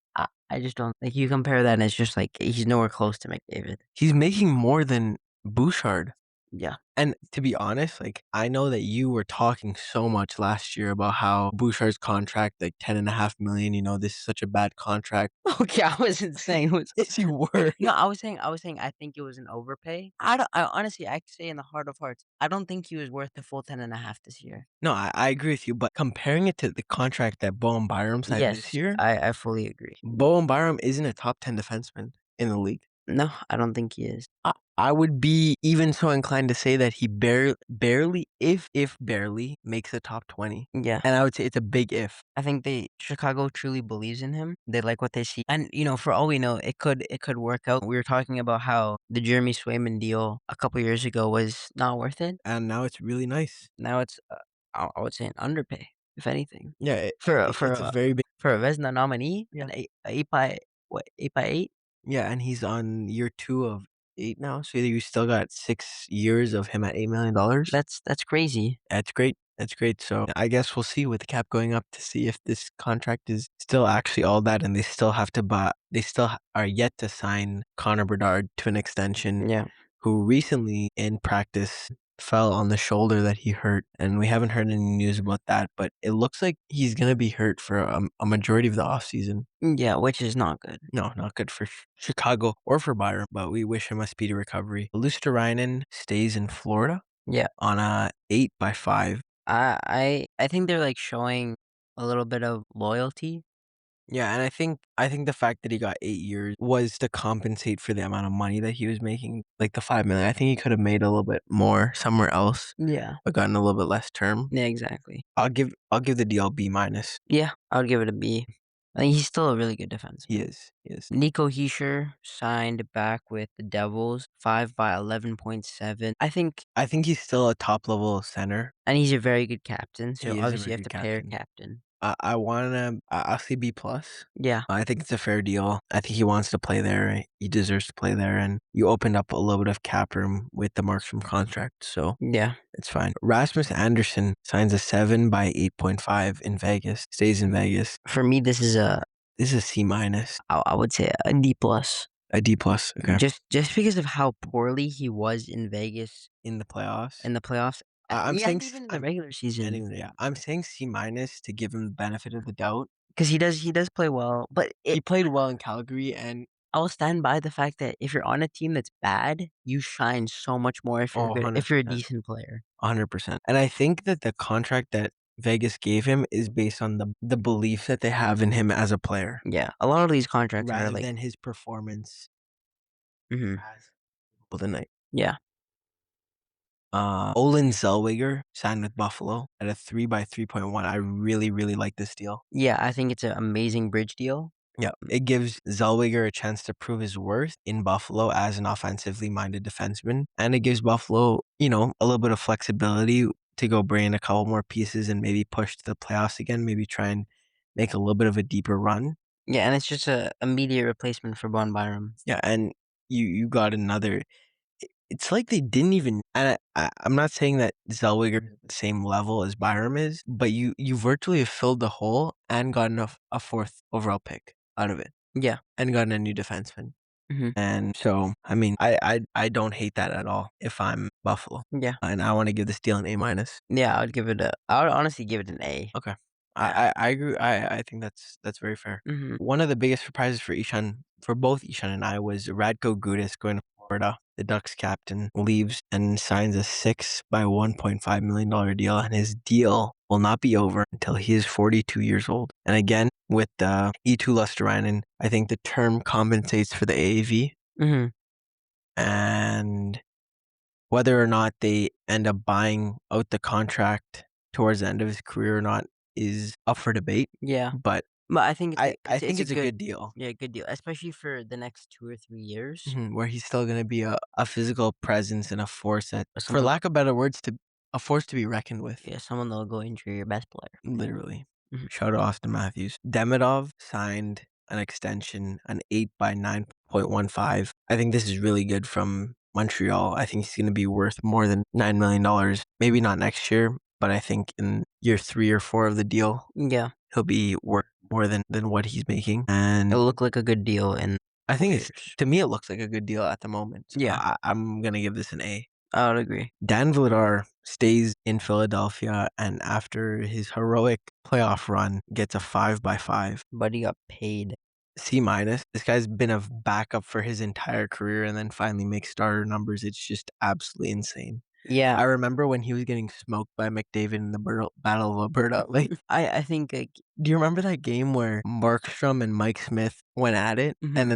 [SPEAKER 2] I just don't like, you compare that and it's just like, he's nowhere close to McDavid.
[SPEAKER 3] He's making more than Bouchard.
[SPEAKER 2] Yeah.
[SPEAKER 3] And to be honest, like, I know that you were talking so much last year about how Bouchard's contract, like 10.5 million, this is such a bad contract.
[SPEAKER 2] Okay, I wasn't saying it was
[SPEAKER 3] Yes, you were.
[SPEAKER 2] no, I was saying I think it was an overpay. I honestly, I could say in the heart of hearts, I don't think he was worth the full 10.5 this year.
[SPEAKER 3] No, I agree with you, but comparing it to the contract that Bowen Byram signed this
[SPEAKER 2] Yes,
[SPEAKER 3] year,
[SPEAKER 2] I fully agree.
[SPEAKER 3] Bowen Byram isn't a top 10 defenseman in the league.
[SPEAKER 2] No, I don't think he is.
[SPEAKER 3] I would be even so inclined to say that he barely, if barely, makes a top 20.
[SPEAKER 2] Yeah.
[SPEAKER 3] And I would say it's a big if.
[SPEAKER 2] I think Chicago truly believes in him. They like what they see. And for all we know, it could work out. We were talking about how the Jeremy Swayman deal a couple years ago was not worth it.
[SPEAKER 3] And now it's really nice.
[SPEAKER 2] Now it's I would say an underpay, if anything.
[SPEAKER 3] Yeah, it's a very big.
[SPEAKER 2] For a Vezina nominee,
[SPEAKER 3] Yeah.
[SPEAKER 2] an 8 by 8?
[SPEAKER 3] Yeah, and he's on year 2 of 8 now, so you still got 6 years of him at $8 million.
[SPEAKER 2] That's crazy.
[SPEAKER 3] That's great. That's great. So I guess we'll see with the cap going up to see if this contract is still actually all that, and they still have to buy. They still are yet to sign Connor Bedard to an extension,
[SPEAKER 2] Yeah.
[SPEAKER 3] who recently in practice fell on the shoulder that he hurt, and we haven't heard any news about that. But it looks like he's gonna be hurt for a majority of the offseason.
[SPEAKER 2] Yeah, which is not good.
[SPEAKER 3] No, not good for Chicago or for Byron, but we wish him a speedy recovery. Luster stays in Florida
[SPEAKER 2] Yeah.
[SPEAKER 3] on a 8 by 5.
[SPEAKER 2] I think they're, like, showing a little bit of loyalty.
[SPEAKER 3] Yeah, and I think the fact that he got 8 years was to compensate for the amount of money that he was making, like the 5 million. I think he could have made a little bit more somewhere else,
[SPEAKER 2] Yeah.
[SPEAKER 3] but gotten a little bit less term.
[SPEAKER 2] Yeah, exactly.
[SPEAKER 3] I'll give the deal B minus.
[SPEAKER 2] Yeah, I would give it a B. I think he's still a really good defenseman.
[SPEAKER 3] He is. He is.
[SPEAKER 2] Nico Hischier signed back with the Devils, 5 by 11.7. I think
[SPEAKER 3] I think he's still a top level center.
[SPEAKER 2] and he's a very good captain, so
[SPEAKER 3] He is a
[SPEAKER 2] obviously you
[SPEAKER 3] very
[SPEAKER 2] have to
[SPEAKER 3] good
[SPEAKER 2] pay your
[SPEAKER 3] captain.
[SPEAKER 2] captain.
[SPEAKER 3] I'll say B plus.
[SPEAKER 2] Yeah.
[SPEAKER 3] I think it's a fair deal. I think he wants to play there. He deserves to play there, and you opened up a little bit of cap room with the Markstrom contract, so
[SPEAKER 2] Yeah.
[SPEAKER 3] it's fine. Rasmus Anderson signs a 7 by 8.5 in Vegas. Stays in Vegas.
[SPEAKER 2] For me, this is
[SPEAKER 3] This is a C minus,
[SPEAKER 2] I would say a D plus.
[SPEAKER 3] a D plus. Okay,
[SPEAKER 2] Just because of how poorly he was in Vegas
[SPEAKER 3] in the playoffs.
[SPEAKER 2] in the playoffs.
[SPEAKER 3] I'm
[SPEAKER 2] Yeah,
[SPEAKER 3] saying
[SPEAKER 2] and even in the regular season,
[SPEAKER 3] yeah, I'm saying C minus to give him the benefit of the doubt.
[SPEAKER 2] because he does play well. But
[SPEAKER 3] He played well in Calgary, and
[SPEAKER 2] I will stand by the fact that if you're on a team that's bad, you shine so much more if you're good, if you're a
[SPEAKER 3] 100%.
[SPEAKER 2] decent player.
[SPEAKER 3] 100%. And I think that the contract that Vegas gave him is based on the belief that they have in him as a player,
[SPEAKER 2] Yeah, a lot of these contracts are
[SPEAKER 3] rather
[SPEAKER 2] like,
[SPEAKER 3] than his performance
[SPEAKER 2] mhm,
[SPEAKER 3] as the night.
[SPEAKER 2] yeah,
[SPEAKER 3] Olin Zellweger signed with Buffalo at a 3 by 3.1. I really, really like this deal.
[SPEAKER 2] Yeah, I think it's an amazing bridge deal.
[SPEAKER 3] Yeah, it gives Zellweger a chance to prove his worth in Buffalo as an offensively minded defenseman. And it gives Buffalo, a little bit of flexibility to go bring in a couple more pieces and maybe push to the playoffs again, maybe try and make a little bit of a deeper run.
[SPEAKER 2] Yeah, and it's just a immediate replacement for Bon Byram.
[SPEAKER 3] Yeah, and you got another. It's like they didn't even. And I'm not saying that Zellweger is the same level as Byram is, but you virtually have filled the hole and gotten a fourth overall pick out of it,
[SPEAKER 2] Yeah.
[SPEAKER 3] and gotten a new defenseman.
[SPEAKER 2] Mhm.
[SPEAKER 3] And so, I mean, I don't hate that at all if I'm Buffalo,
[SPEAKER 2] Yeah.
[SPEAKER 3] and I want to give this deal an A minus.
[SPEAKER 2] Yeah, I would honestly give it an A.
[SPEAKER 3] Okay.
[SPEAKER 2] Yeah.
[SPEAKER 3] I agree. I think that's very fair.
[SPEAKER 2] Mhm.
[SPEAKER 3] One of the biggest surprises for both Ishan and I was Radko Gudas going to Florida. The Ducks captain leaves and signs a 6 by $1.5 million deal, and his deal will not be over until he is 42 years old. And again, with Eetu Lusterainen, I think the term compensates for the AAV,
[SPEAKER 2] Mhm.
[SPEAKER 3] and whether or not they end up buying out the contract towards the end of his career or not is up for debate.
[SPEAKER 2] Yeah.
[SPEAKER 3] But
[SPEAKER 2] But I think
[SPEAKER 3] I think it's a good deal.
[SPEAKER 2] Yeah, good deal, especially for the next 2 or 3 years.
[SPEAKER 3] Where he's still going to be a physical presence and a force that,
[SPEAKER 2] Or
[SPEAKER 3] for
[SPEAKER 2] someone
[SPEAKER 3] lack of better words, a force to be reckoned with.
[SPEAKER 2] Yeah, someone that'll go injure your best player.
[SPEAKER 3] Literally.
[SPEAKER 2] Mhm.
[SPEAKER 3] Shout out Austin Matthews. Demidov signed an extension, an 8 by 9.15. I think this is really good from Montreal. I think he's going to be worth more than $9 million. Maybe not next year, but I think in year 3 or 4 of the deal,
[SPEAKER 2] Yeah.
[SPEAKER 3] he'll be worth more than what he's making. And
[SPEAKER 2] It'll look like a good deal in
[SPEAKER 3] I think
[SPEAKER 2] years.
[SPEAKER 3] to me, it looks like a good deal at the moment. So
[SPEAKER 2] Yeah.
[SPEAKER 3] I'm going to give this an A.
[SPEAKER 2] I would agree.
[SPEAKER 3] Dan Vladar stays in Philadelphia, and after his heroic playoff run, gets a 5 by 5.
[SPEAKER 2] But he got paid.
[SPEAKER 3] C minus. This guy's been a backup for his entire career and then finally makes starter numbers. It's just absolutely insane.
[SPEAKER 2] Yeah.
[SPEAKER 3] I remember when he was getting smoked by McDavid in the Battle of Alberta. Like,
[SPEAKER 2] I think, like,
[SPEAKER 3] do you remember that game where Markstrom and Mike Smith went at it,
[SPEAKER 2] Mhm.
[SPEAKER 3] and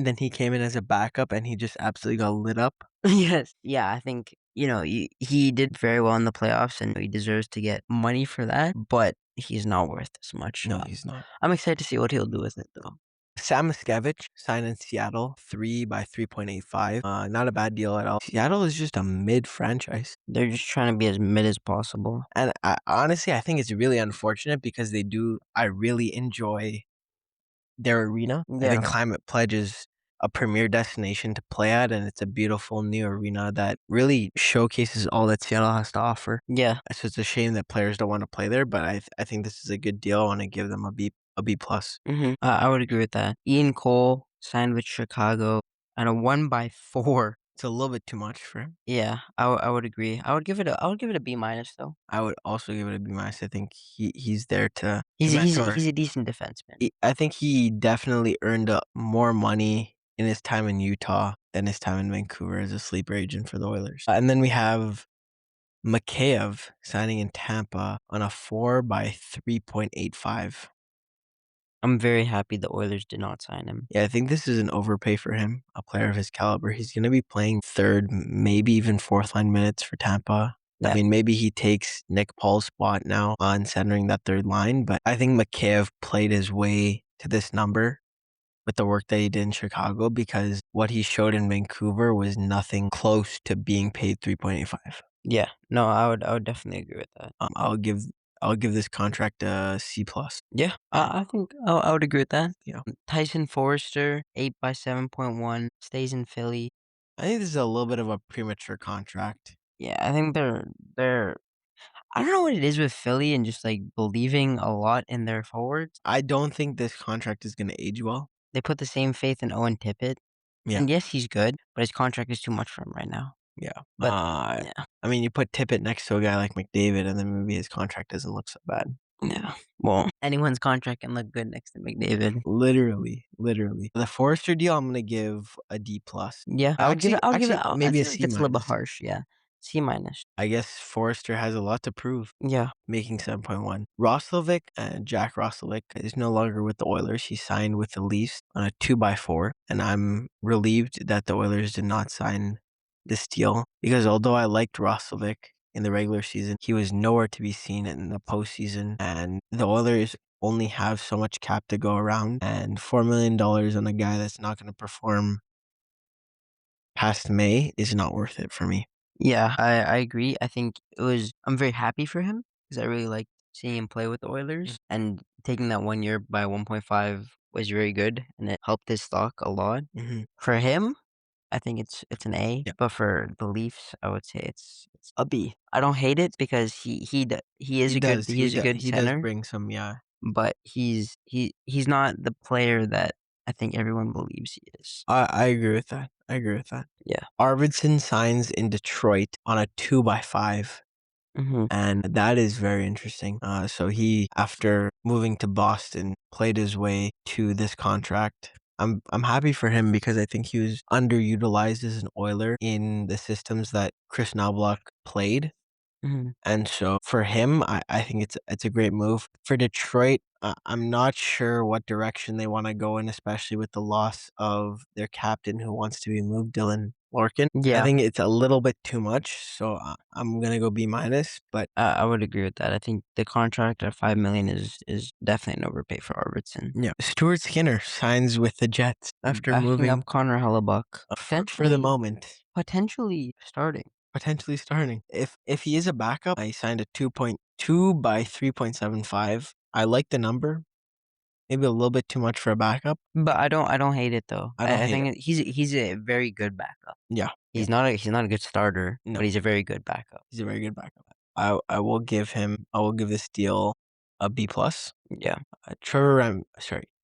[SPEAKER 3] then he came in as a backup and he just absolutely got lit up?
[SPEAKER 2] Yes. Yeah, I think, he did very well in the playoffs, and he deserves to get money for that, but he's not worth as much.
[SPEAKER 3] No, he's not.
[SPEAKER 2] I'm excited to see what he'll do with it, though.
[SPEAKER 3] Sam Miskevich signed in Seattle, 3 by 3.85. Not a bad deal at all. Seattle is just a mid franchise.
[SPEAKER 2] They're just trying to be as mid as possible.
[SPEAKER 3] And honestly, I think it's really unfortunate because I really enjoy their arena. I think
[SPEAKER 2] Yeah.
[SPEAKER 3] Climate Pledge is a premier destination to play at, and it's a beautiful new arena that really showcases all that Seattle has to offer.
[SPEAKER 2] Yeah.
[SPEAKER 3] So it's a shame that players don't want to play there, but I think this is a good deal. I want to give them a B plus.
[SPEAKER 2] I would agree with that. Ian Cole signed with Chicago and a 1 by 4.
[SPEAKER 3] It's a little bit too much for him.
[SPEAKER 2] Yeah, I would agree. I would give it a B minus though.
[SPEAKER 3] I would also give it a B minus. I think he's there to
[SPEAKER 2] He's
[SPEAKER 3] mentor.
[SPEAKER 2] a decent defenseman.
[SPEAKER 3] I think he definitely earned up more money in his time in Utah than his time in Vancouver as a sleeper agent for the Oilers. And then we have Mikheyev signing in Tampa on a 4 by 3.85.
[SPEAKER 2] I'm very happy the Oilers did not sign him.
[SPEAKER 3] Yeah, I think this is an overpay for him, a player of his caliber. He's going to be playing third, maybe even fourth line minutes for Tampa.
[SPEAKER 2] Yeah.
[SPEAKER 3] I mean, maybe he takes Nick Paul's spot now on centering that third line, but I think Mikheyev played his way to this number with the work that he did in Chicago, because what he showed in Vancouver was nothing close to being paid 3.85.
[SPEAKER 2] Yeah, no, I would definitely agree with that.
[SPEAKER 3] I'll give this contract a C plus.
[SPEAKER 2] Yeah, I think I would agree with that.
[SPEAKER 3] Yeah.
[SPEAKER 2] Tyson Forrester, 8 by 7.1, stays in Philly.
[SPEAKER 3] I think this is a little bit of a premature contract.
[SPEAKER 2] Yeah, I think they're I don't know what it is with Philly and just like believing a lot in their forwards.
[SPEAKER 3] I don't think this contract is going to age well.
[SPEAKER 2] They put the same faith in Owen Tippett.
[SPEAKER 3] Yeah.
[SPEAKER 2] And yes, he's good, but his contract is too much for him right now.
[SPEAKER 3] Yeah.
[SPEAKER 2] But
[SPEAKER 3] I mean, you put Tippett next to a guy like McDavid, and then maybe his contract doesn't look so bad.
[SPEAKER 2] yeah. Well, anyone's contract can look good next to McDavid.
[SPEAKER 3] Literally. The Forrester deal, I'm going to give a D plus.
[SPEAKER 2] Yeah, I would give it.
[SPEAKER 3] Maybe
[SPEAKER 2] I
[SPEAKER 3] a
[SPEAKER 2] feel like
[SPEAKER 3] C
[SPEAKER 2] it's a little bit
[SPEAKER 3] minus.
[SPEAKER 2] harsh. Yeah, C minus.
[SPEAKER 3] I guess Forrester has a lot to prove,
[SPEAKER 2] Yeah.
[SPEAKER 3] making 7.1. Roslovic, Jack Roslovic, is no longer with the Oilers. He signed with the Leafs on a 2 by 4, and I'm relieved that the Oilers did not sign this deal because although I liked Roslovic in the regular season, he was nowhere to be seen in the postseason, and the Oilers only have so much cap to go around, and $4 million on a guy that's not going to perform past May is not worth it for me.
[SPEAKER 2] Yeah, I agree. I think I'm very happy for him because I really liked seeing him play with the Oilers, and taking that 1 year by 1.5 was very good, and it helped his stock a lot.
[SPEAKER 3] Mm-hmm.
[SPEAKER 2] For him, I think it's an A,
[SPEAKER 3] Yeah.
[SPEAKER 2] but for the Leafs, I would say it's a B. I don't hate it because he is a good
[SPEAKER 3] He does
[SPEAKER 2] center,
[SPEAKER 3] bring some, yeah.
[SPEAKER 2] but he's not the player that I think everyone believes he is.
[SPEAKER 3] I agree with that. I agree with that.
[SPEAKER 2] Yeah.
[SPEAKER 3] Arvidsson signs in Detroit on a 2x5.
[SPEAKER 2] Mm-hmm.
[SPEAKER 3] And that is very interesting. So he, after moving to Boston, played his way to this contract. I'm happy for him because I think he was underutilized as an Oiler in the systems that Chris Knobloch played.
[SPEAKER 2] Mm-hmm.
[SPEAKER 3] And so for him, I think it's a great move. For Detroit, I'm not sure what direction they want to go in, especially with the loss of their captain who wants to be moved, Dylan Larkin. I
[SPEAKER 2] Yeah,
[SPEAKER 3] think it's a little bit too much, so I'm gonna go B minus. But
[SPEAKER 2] I would agree with that. I think the contract at $5 million is definitely an overpay for Arvidsson.
[SPEAKER 3] yeah, Stuart Skinner signs with the Jets after
[SPEAKER 2] Backing
[SPEAKER 3] moving
[SPEAKER 2] up Connor Hellebuck,
[SPEAKER 3] for the moment.
[SPEAKER 2] potentially starting.
[SPEAKER 3] Potentially starting. If he is a backup, I signed a 2.2 by 3.75. I like the number. Maybe a little bit too much for a backup.
[SPEAKER 2] But I don't hate it though.
[SPEAKER 3] I don't
[SPEAKER 2] I
[SPEAKER 3] hate
[SPEAKER 2] think he's a very good backup.
[SPEAKER 3] Yeah.
[SPEAKER 2] He's not a good starter,
[SPEAKER 3] No.
[SPEAKER 2] but he's a very good backup.
[SPEAKER 3] He's a very good backup. I will give this deal a B plus.
[SPEAKER 2] Yeah.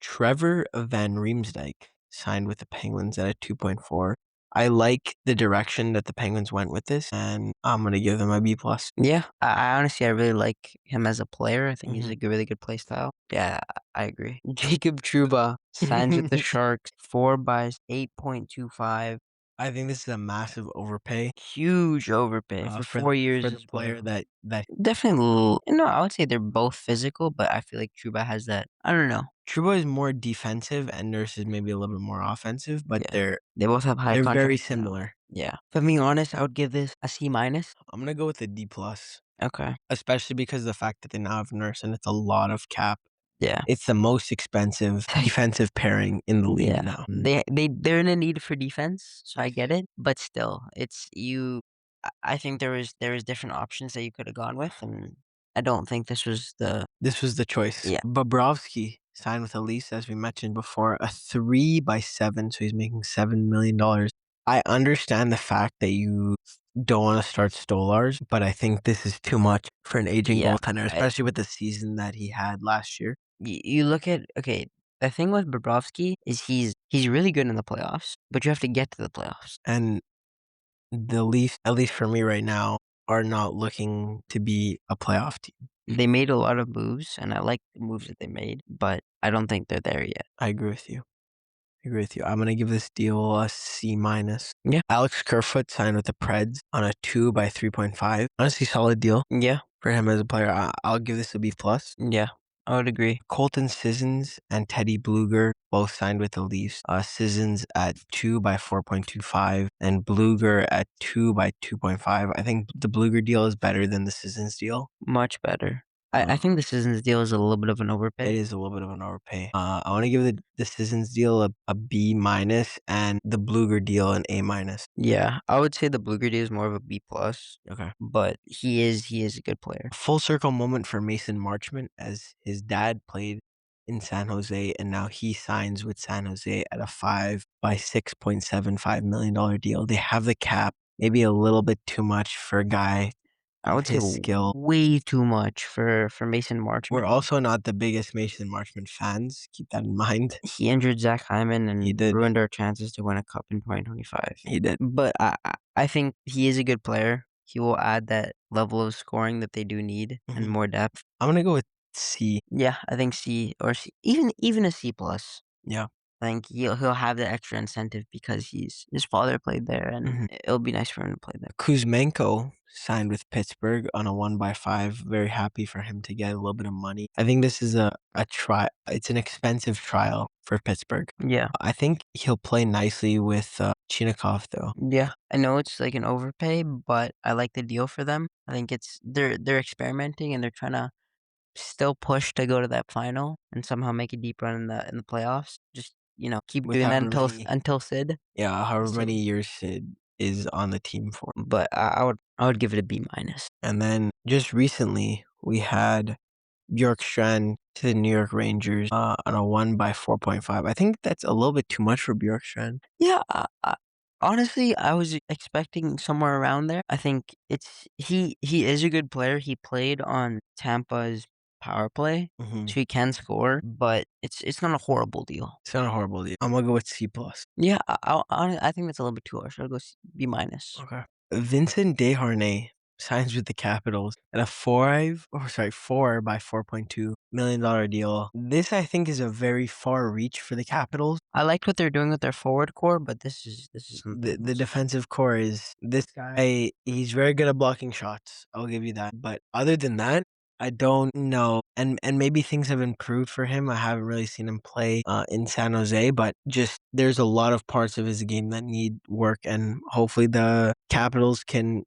[SPEAKER 3] Trevor Van Riemsdyk signed with the Penguins at a 2.4. I like the direction that the Penguins went with this, and I'm gonna give them a B plus.
[SPEAKER 2] Yeah. I honestly I really like him as a player. I think he's
[SPEAKER 3] Mhm.
[SPEAKER 2] a really good play style. Yeah, I agree. Jacob Trouba signs with the Sharks 4 by 8.25.
[SPEAKER 3] I think this is a massive overpay
[SPEAKER 2] Huge overpay for 4 years
[SPEAKER 3] for the
[SPEAKER 2] as
[SPEAKER 3] player
[SPEAKER 2] well.
[SPEAKER 3] that
[SPEAKER 2] Definitely, I would say they're both physical, but I feel like Trouba has that. I don't know.
[SPEAKER 3] Trouba is more defensive and Nurse is maybe a little bit more offensive, but
[SPEAKER 2] Yeah, they both have high
[SPEAKER 3] they're very
[SPEAKER 2] contracts now.
[SPEAKER 3] similar.
[SPEAKER 2] Yeah. If I'm being honest, I would give this a C minus.
[SPEAKER 3] I'm gonna go with a D plus,
[SPEAKER 2] Okay.
[SPEAKER 3] especially because of the fact that they now have Nurse and it's a lot of cap.
[SPEAKER 2] Yeah.
[SPEAKER 3] It's the most expensive defensive pairing in the league
[SPEAKER 2] Yeah.
[SPEAKER 3] now.
[SPEAKER 2] They're in a need for defense, so I get it. But still, I think there was different options that you could have gone with, and I don't think this was the
[SPEAKER 3] choice.
[SPEAKER 2] Yeah.
[SPEAKER 3] Bobrovsky signed with Elise, as we mentioned before, a 3x7, so he's making $7 million. I understand the fact that you don't want to start Stolars, but I think this is too much for an aging
[SPEAKER 2] Yeah,
[SPEAKER 3] goaltender, especially with the season that he had last year.
[SPEAKER 2] you look at the thing with Bobrovsky is he's really good in the playoffs, but you have to get to the playoffs.
[SPEAKER 3] And the Leafs, at least for me right now, are not looking to be a playoff team.
[SPEAKER 2] They made a lot of moves, and I like the moves that they made, but I don't think they're there yet.
[SPEAKER 3] I agree with you. I'm gonna give this deal a C minus.
[SPEAKER 2] Yeah.
[SPEAKER 3] Alex Kerfoot signed with the Preds on a 2 by 3.5. Honestly, solid deal
[SPEAKER 2] Yeah,
[SPEAKER 3] for him as a player. I'll give this a B plus.
[SPEAKER 2] yeah, I would agree.
[SPEAKER 3] Colton Sissons and Teddy Bluger both signed with the Leafs. Sissons at 2 by 4.25 and Bluger at 2 by 2.5. I think the Bluger deal is better than the Sissons deal.
[SPEAKER 2] Much better. I think the Sissons deal is a little bit of an
[SPEAKER 3] It
[SPEAKER 2] overpay.
[SPEAKER 3] is a little bit of an overpay. I want to give the Sissons deal a B minus and the Bluger deal an A minus.
[SPEAKER 2] Yeah, I would say the Bluger deal is more of a B plus,
[SPEAKER 3] Okay.
[SPEAKER 2] but he is a good player.
[SPEAKER 3] Full circle moment for Mason Marchment as his dad played in San Jose and now he signs with San Jose at a 5 by $6.75 million deal. They have the cap, maybe a little bit too much for a guy
[SPEAKER 2] I would say
[SPEAKER 3] his skill.
[SPEAKER 2] way too much for Mason Marchment.
[SPEAKER 3] We're also not the biggest Mason Marchment fans. Keep that in mind.
[SPEAKER 2] He injured Zach Hyman and
[SPEAKER 3] He did.
[SPEAKER 2] ruined our chances to win a cup in 2025.
[SPEAKER 3] He did.
[SPEAKER 2] But I think he is a good player. He will add that level of scoring that they do need and more depth.
[SPEAKER 3] I'm gonna go with C.
[SPEAKER 2] Yeah, I think C or C, even a C plus.
[SPEAKER 3] Yeah.
[SPEAKER 2] I think he'll have the extra incentive because his father played there, and it'll be nice for him to play there.
[SPEAKER 3] Kuzmenko signed with Pittsburgh on a 1x5. Very happy for him to get a little bit of money. I think this is a try. It's an expensive trial for Pittsburgh.
[SPEAKER 2] Yeah,
[SPEAKER 3] I think he'll play nicely with Chinikov, though.
[SPEAKER 2] Yeah, I know it's like an overpay, but I like the deal for them. I think it's they're experimenting and they're trying to still push to go to that final and somehow make a deep run in the playoffs. Just keep
[SPEAKER 3] With
[SPEAKER 2] doing that
[SPEAKER 3] however many,
[SPEAKER 2] until Sid.
[SPEAKER 3] yeah, however
[SPEAKER 2] So,
[SPEAKER 3] many years Sid is on the team for.
[SPEAKER 2] but I would give it a B minus.
[SPEAKER 3] And then just recently, we had Bjorkstrand to the New York Rangers on a 1 by 4.5. I think that's a little bit too much for Bjorkstrand.
[SPEAKER 2] Yeah, honestly, I was expecting somewhere around there. I think he is a good player. He played on Tampa's power play,
[SPEAKER 3] Mm-hmm.
[SPEAKER 2] so he can score, but it's not a horrible deal.
[SPEAKER 3] It's not a horrible deal. I'm gonna go with C plus.
[SPEAKER 2] Yeah, I think that's a little bit too harsh. I'll go B minus.
[SPEAKER 3] Okay. Vincent Desharnais signs with the Capitals at a 4 by $4.2 million deal. This, I think, is a very far reach for the Capitals.
[SPEAKER 2] I liked what they're doing with their forward core, but this is
[SPEAKER 3] The defensive core is this guy. He's very good at blocking shots. I'll give you that. But other than that, I don't know. And maybe things have improved for him. I haven't really seen him play in San Jose, but just there's a lot of parts of his game that need work, and hopefully the Capitals can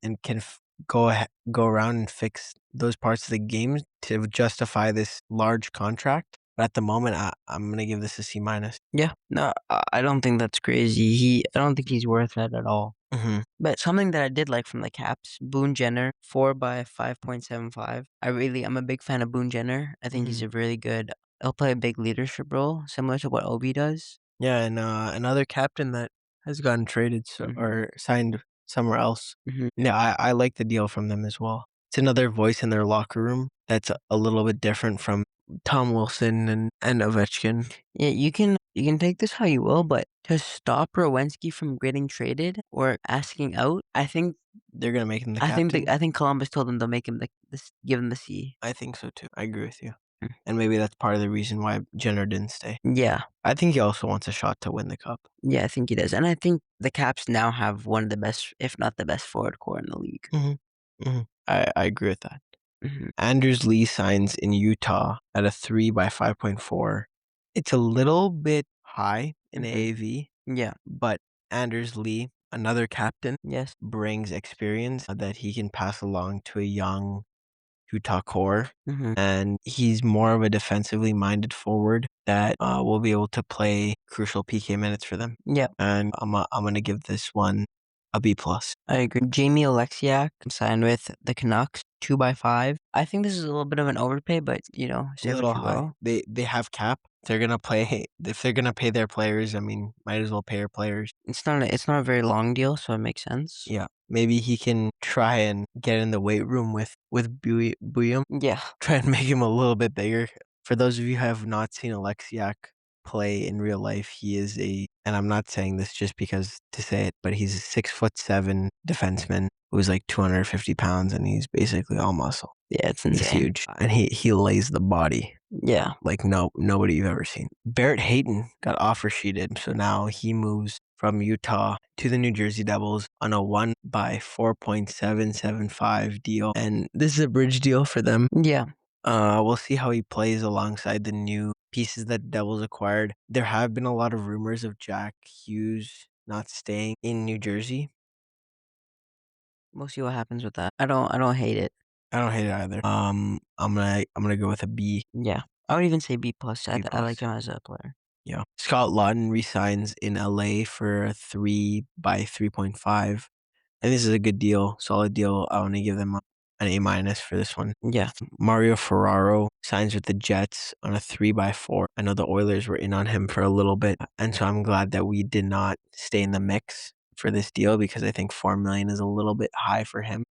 [SPEAKER 3] go around and fix those parts of the game to justify this large contract. But at the moment, I'm gonna give this a C minus.
[SPEAKER 2] Yeah, no, I don't think that's crazy. I don't think he's worth that at all.
[SPEAKER 3] Mm-hmm.
[SPEAKER 2] But something that I did like from the Caps, Boone Jenner, 4 by 5.75. I'm a big fan of Boone Jenner. I think he's a really good. He'll play a big leadership role, similar to what Obi does.
[SPEAKER 3] Yeah, and another captain that has gotten traded or signed somewhere else.
[SPEAKER 2] Mhm.
[SPEAKER 3] Yeah, I like the deal from them as well. It's another voice in their locker room that's a little bit different from Tom Wilson and Ovechkin.
[SPEAKER 2] Yeah, you can take this how you will, but to stop Rowensky from getting traded or asking out, I think
[SPEAKER 3] They're gonna make him the captain.
[SPEAKER 2] I think Columbus told them they'll make him give him the C.
[SPEAKER 3] I think so too. I agree with you.
[SPEAKER 2] Mm.
[SPEAKER 3] And maybe that's part of the reason why Jenner didn't stay.
[SPEAKER 2] Yeah,
[SPEAKER 3] I think he also wants a shot to win the cup.
[SPEAKER 2] yeah, I think he does, and I think the Caps now have one of the best, if not the best, forward core in the league.
[SPEAKER 3] I agree with that.
[SPEAKER 2] Mhm.
[SPEAKER 3] Anders Lee signs in Utah at a 3 by 5.4. It's a little bit high in AAV,
[SPEAKER 2] Yeah.
[SPEAKER 3] but Anders Lee, another captain,
[SPEAKER 2] Yes.
[SPEAKER 3] brings experience that he can pass along to a young Utah core.
[SPEAKER 2] Mhm.
[SPEAKER 3] And he's more of a defensively minded forward that will be able to play crucial PK minutes for them.
[SPEAKER 2] Yeah,
[SPEAKER 3] And I'm going to give this one a B plus.
[SPEAKER 2] I agree. Jamie Alexiak signed with the Canucks, 2 by 5. I think this is a little bit of an overpay, but say
[SPEAKER 3] A
[SPEAKER 2] what
[SPEAKER 3] little
[SPEAKER 2] you
[SPEAKER 3] high.
[SPEAKER 2] will.
[SPEAKER 3] They have cap. They're gonna play. If they're gonna pay their players, I mean, might as well pay your players.
[SPEAKER 2] It's not a very long deal, so it makes sense.
[SPEAKER 3] Yeah, maybe he can try and get in the weight room with Buyum.
[SPEAKER 2] Yeah.
[SPEAKER 3] Try and make him a little bit bigger. For those of you who have not seen Alexiak play in real life, he is and I'm not saying this just because to say it, but he's a 6'7" defenseman who's like 250 pounds, and he's basically all muscle.
[SPEAKER 2] Yeah, it's
[SPEAKER 3] He's
[SPEAKER 2] insane.
[SPEAKER 3] huge, and he lays the body
[SPEAKER 2] Yeah.
[SPEAKER 3] like nobody you've ever seen. Barrett Hayton got offer sheeted, so now he moves from Utah to the New Jersey Devils on a 1 by 4.775 deal, and this is a bridge deal for them.
[SPEAKER 2] Yeah.
[SPEAKER 3] We'll see how he plays alongside the new pieces that the Devils acquired. There have been a lot of rumors of Jack Hughes not staying in New Jersey.
[SPEAKER 2] We'll see what happens with that. I don't hate it.
[SPEAKER 3] I don't hate it either. I'm gonna go with a B.
[SPEAKER 2] Yeah. I would even say B plus. I
[SPEAKER 3] plus.
[SPEAKER 2] like him as a player.
[SPEAKER 3] Yeah. Scott Lawton resigns in LA for a 3 by 3.5. And this is a good deal, solid deal. I want to give them an A minus for this one.
[SPEAKER 2] Yeah.
[SPEAKER 3] Mario Ferraro signs with the Jets on a 3 by 4. I know the Oilers were in on him for a little bit, and so I'm glad that we did not stay in the mix for this deal because I think $4 million is a little bit high for him.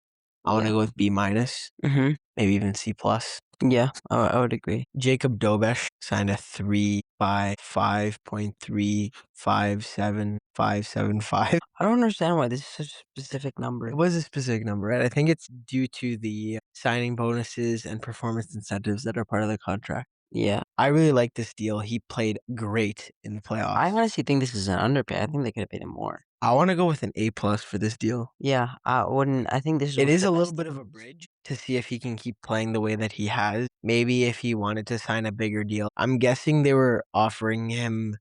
[SPEAKER 3] I want to go with B minus, maybe even C plus.
[SPEAKER 2] Yeah, I would agree.
[SPEAKER 3] Jacob Dobesh signed a 3 by 5.357575.
[SPEAKER 2] I don't understand why this is such a specific number.
[SPEAKER 3] It was a specific number, right? I think it's due to the signing bonuses and performance incentives that are part of the contract.
[SPEAKER 2] Yeah.
[SPEAKER 3] I really like this deal. He played great in the playoffs.
[SPEAKER 2] I honestly think this is an underpay. I think they could have paid him more.
[SPEAKER 3] I want to go with an A plus for this deal.
[SPEAKER 2] Yeah, I wouldn't. I think this is.
[SPEAKER 3] It is a little bit of a bridge to see if he can keep playing the way that he has. Maybe if he wanted to sign a bigger deal. I'm guessing they were offering him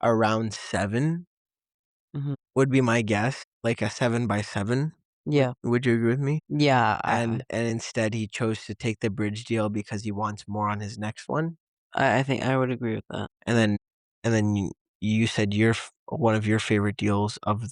[SPEAKER 3] around 7. would be my guess, like a 7x7.
[SPEAKER 2] Yeah.
[SPEAKER 3] Would you agree with me?
[SPEAKER 2] Yeah,
[SPEAKER 3] And instead he chose to take the bridge deal because he wants more on his next one.
[SPEAKER 2] I think I would agree with that.
[SPEAKER 3] And then you said one of your favorite deals of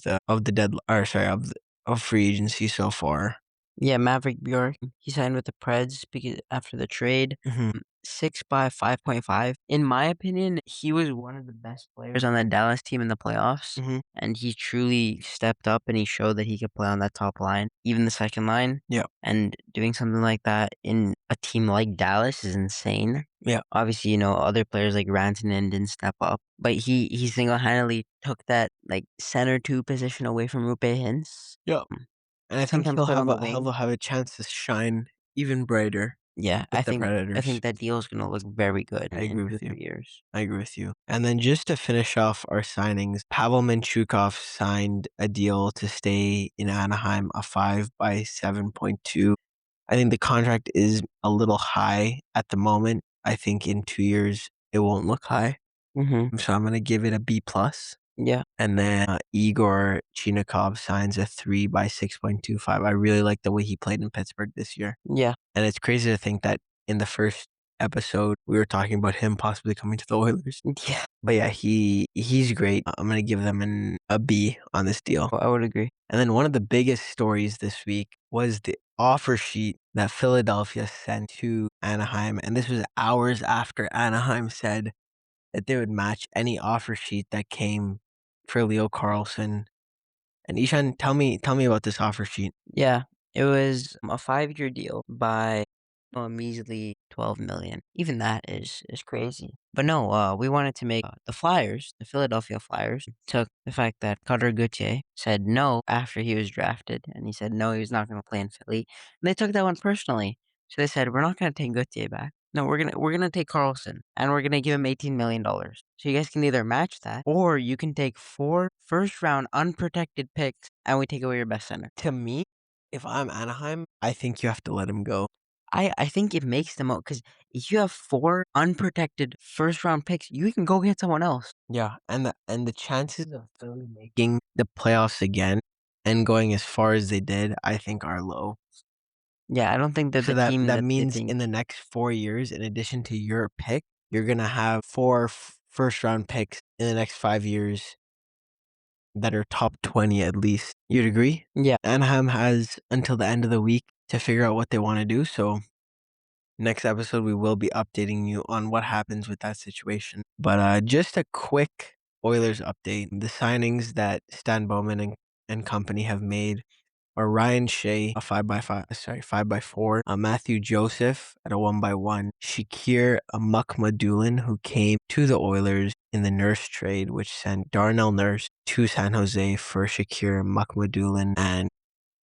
[SPEAKER 3] free agency so far.
[SPEAKER 2] Yeah, Maverick Bjork, he signed with the Preds because after the trade.
[SPEAKER 3] Mhm.
[SPEAKER 2] 6 by 5.5. In my opinion, he was one of the best players on that Dallas team in the playoffs,
[SPEAKER 3] Mhm.
[SPEAKER 2] and he truly stepped up and he showed that he could play on that top line, even the second line.
[SPEAKER 3] Yeah.
[SPEAKER 2] And doing something like that in a team like Dallas is insane.
[SPEAKER 3] Yeah.
[SPEAKER 2] Obviously, other players like Rantanen didn't step up, but he single-handedly took that like center 2 position away from Rupe Hintz.
[SPEAKER 3] Yeah. And I think
[SPEAKER 2] Sometimes
[SPEAKER 3] he'll
[SPEAKER 2] played on
[SPEAKER 3] have
[SPEAKER 2] the
[SPEAKER 3] a
[SPEAKER 2] wing.
[SPEAKER 3] he'll have a chance to shine even brighter
[SPEAKER 2] Yeah,
[SPEAKER 3] with
[SPEAKER 2] I
[SPEAKER 3] the
[SPEAKER 2] think
[SPEAKER 3] Predators.
[SPEAKER 2] that deal is gonna look very good
[SPEAKER 3] I
[SPEAKER 2] in
[SPEAKER 3] agree
[SPEAKER 2] 2 or
[SPEAKER 3] with you.
[SPEAKER 2] 3 years.
[SPEAKER 3] I agree with you. And then just to finish off our signings, Pavel Mintyukov signed a deal to stay in Anaheim, a 5x7.2. I think the contract is a little high at the moment. I think in 2 years it won't look high.
[SPEAKER 2] Mhm.
[SPEAKER 3] So I'm gonna give it a B plus.
[SPEAKER 2] Yeah.
[SPEAKER 3] And then Igor Chinakhov signs a 3x6.25. I really like the way he played in Pittsburgh this year.
[SPEAKER 2] Yeah.
[SPEAKER 3] And it's crazy to think that in the first episode we were talking about him possibly coming to the Oilers.
[SPEAKER 2] Yeah.
[SPEAKER 3] But yeah, he's great. I'm gonna give them a B on this deal.
[SPEAKER 2] I would agree.
[SPEAKER 3] And then one of the biggest stories this week was the offer sheet that Philadelphia sent to Anaheim. And this was hours after Anaheim said that they would match any offer sheet that came for Leo Carlsson. And Ishan, tell me about this offer sheet.
[SPEAKER 2] Yeah. It was a 5-year deal by a measly 12 million. Even that is crazy. But no, we wanted to make the Flyers, the Philadelphia Flyers, took the fact that Cutter Gauthier said no after he was drafted, and he said no, he was not going to play in Philly. And they took that one personally. So they said, we're not going to take Gauthier back. No, we're gonna take Carlson, and we're gonna give him $18 million. So you guys can either match that, or you can take 4 first-round unprotected picks, and we take away your best center.
[SPEAKER 3] To me, if I'm Anaheim, I think you have to let him go.
[SPEAKER 2] I think it makes them out because if you have 4 unprotected first-round picks, you can go get someone else.
[SPEAKER 3] Yeah, and the chances of Philly making the playoffs again and going as far as they did, I think are low.
[SPEAKER 2] Yeah, I don't think that
[SPEAKER 3] So
[SPEAKER 2] the
[SPEAKER 3] that
[SPEAKER 2] team
[SPEAKER 3] that
[SPEAKER 2] that they
[SPEAKER 3] means
[SPEAKER 2] think.
[SPEAKER 3] in the next 4 years, in addition to your pick, you're gonna have 4 first round picks in the next 5 years that are top 20 at least. You'd agree?
[SPEAKER 2] Yeah.
[SPEAKER 3] Anaheim has until the end of the week to figure out what they want to do. So next episode, we will be updating you on what happens with that situation. But just a quick Oilers update. The signings that Stan Bowman and company have made are Ryan Shea, a 5x4, Matthew Joseph at a 1x1, Shakir Mukhamadullin, who came to the Oilers in the Nurse trade, which sent Darnell Nurse to San Jose for Shakir Mukhamadullin, and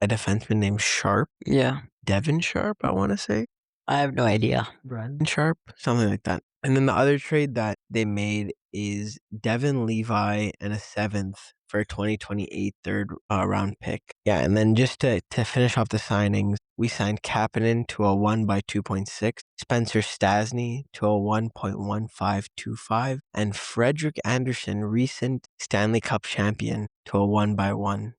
[SPEAKER 3] a defenseman named Sharp,
[SPEAKER 2] Yeah.
[SPEAKER 3] Devin Sharp, I want to say.
[SPEAKER 2] I have no idea.
[SPEAKER 3] Brandon Sharp, something like that. And then the other trade that they made is Devin Levi and a 7th for a 2028 third round pick. Yeah, and then just to finish off the signings, we signed Kapanen to a 1x2.6, Spencer Stasny to a 1.1525, and Frederick Anderson, recent Stanley Cup champion, to a 1x1.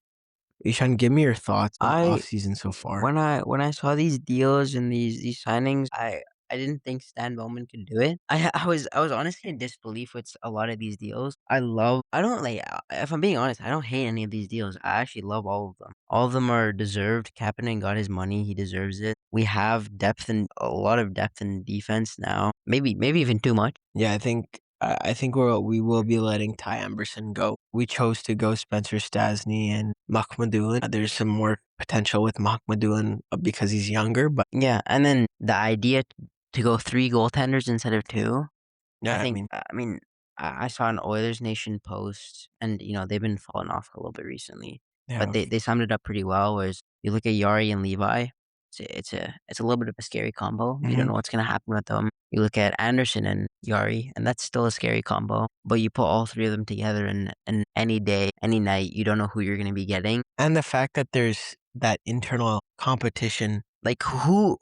[SPEAKER 3] Ishan, give me your thoughts on the offseason so far.
[SPEAKER 2] When I saw these deals and these signings, I didn't think Stan Bowman could do it. I was honestly in disbelief with a lot of these deals. I don't like, if I'm being honest, I don't hate any of these deals. I actually love all of them. All of them are deserved. Kapanen got his money. He deserves it. We have a lot of depth in defense now. Maybe even too much.
[SPEAKER 3] Yeah, I think we will be letting Ty Emberson go. We chose to go Spencer Stasny and Mukhamadullin. There's some more potential with Mukhamadullin because he's younger, but
[SPEAKER 2] Yeah, and then the idea to go 3 goaltenders instead of 2.
[SPEAKER 3] yeah,
[SPEAKER 2] I mean, I saw an Oilers Nation post, and they've been falling off a little bit recently, but
[SPEAKER 3] yeah,
[SPEAKER 2] they summed it up pretty well. Whereas you look at Yari and Levi, it's a little bit of a scary combo. You don't know what's gonna happen with them. You look at Anderson and Yari, and that's still a scary combo. But you put all 3 of them together, and any day, any night, you don't know who you're gonna be getting.
[SPEAKER 3] and the fact that there's that internal competition,
[SPEAKER 2] Like who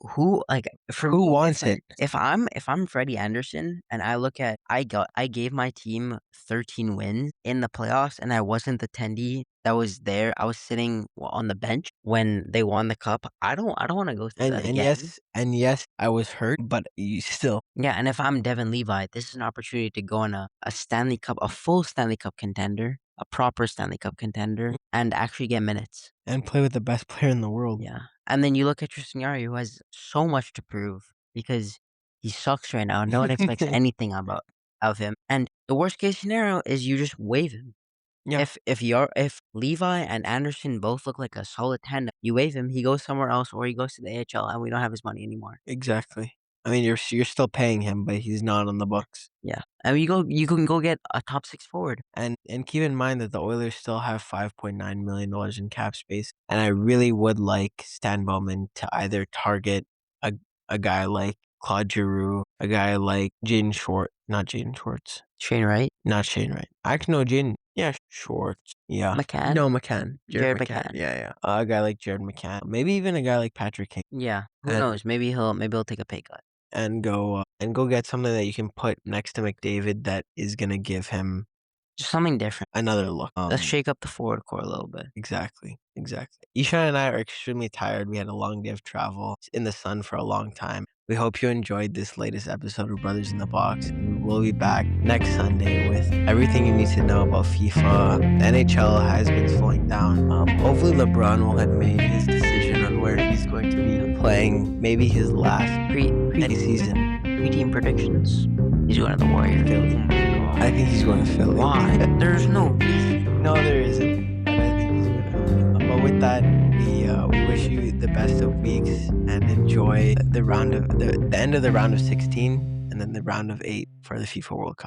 [SPEAKER 2] like for
[SPEAKER 3] Who
[SPEAKER 2] me,
[SPEAKER 3] wants
[SPEAKER 2] like,
[SPEAKER 3] it?
[SPEAKER 2] if I'm Freddie Anderson and I look at I gave my team 13 wins in the playoffs and I wasn't the attendee that was there. I was sitting on the bench when they won the cup. I don't want to go through that again.
[SPEAKER 3] And yes, I was hurt, but you still
[SPEAKER 2] Yeah, and if I'm Devin Levi, this is an opportunity to go on a Stanley Cup, a full Stanley Cup contender, a proper Stanley Cup contender, and actually get minutes.
[SPEAKER 3] and play with the best player in the world.
[SPEAKER 2] Yeah. And then you look at Tristan Yarry, who has so much to prove because he sucks right now. No one expects anything of him. And the worst case scenario is you just waive him.
[SPEAKER 3] Yeah.
[SPEAKER 2] If Levi and Anderson both look like a solid 10, you waive him, he goes somewhere else or he goes to the AHL and we don't have his money anymore.
[SPEAKER 3] Exactly. I mean, you're still paying him, but he's not on the books.
[SPEAKER 2] Yeah. And you can go get a top 6 forward.
[SPEAKER 3] And keep in mind that the Oilers still have $5.9 million in cap space. And I really would like Stan Bowman to either target a guy like Claude Giroux, a guy like not Jaden Schwartz.
[SPEAKER 2] Shane Wright.
[SPEAKER 3] Not Shane Wright. Actually, no, Jaden. Yeah, Schwartz. Yeah.
[SPEAKER 2] McCann?
[SPEAKER 3] No, McCann.
[SPEAKER 2] Jared McCann.
[SPEAKER 3] Yeah. A guy like Jared McCann. Maybe even a guy like Patrick Kane.
[SPEAKER 2] Yeah. Who knows? Maybe he'll take a pay cut.
[SPEAKER 3] And go get something that you can put next to McDavid that is gonna give him
[SPEAKER 2] just something different.
[SPEAKER 3] Another look.
[SPEAKER 2] Let's shake up the forward core a little bit.
[SPEAKER 3] Exactly. Ishan and I are extremely tired. We had a long day of travel in the sun for a long time. We hope you enjoyed this latest episode of Brothers in the Box. And we'll be back next Sunday with everything you need to know about FIFA. The NHL has been slowing down. Hopefully LeBron will have made his decision on where he's going to be playing. Maybe his last season.
[SPEAKER 2] Pre-team predictions. He's going to the Warriors.
[SPEAKER 3] Philly. I think he's going to Philly.
[SPEAKER 2] Why? There's no reason.
[SPEAKER 3] No, there isn't. But I think he's going to Philly. But with that, we wish you the best of weeks and enjoy the end of the round of 16 and then the round of 8 for the FIFA World Cup.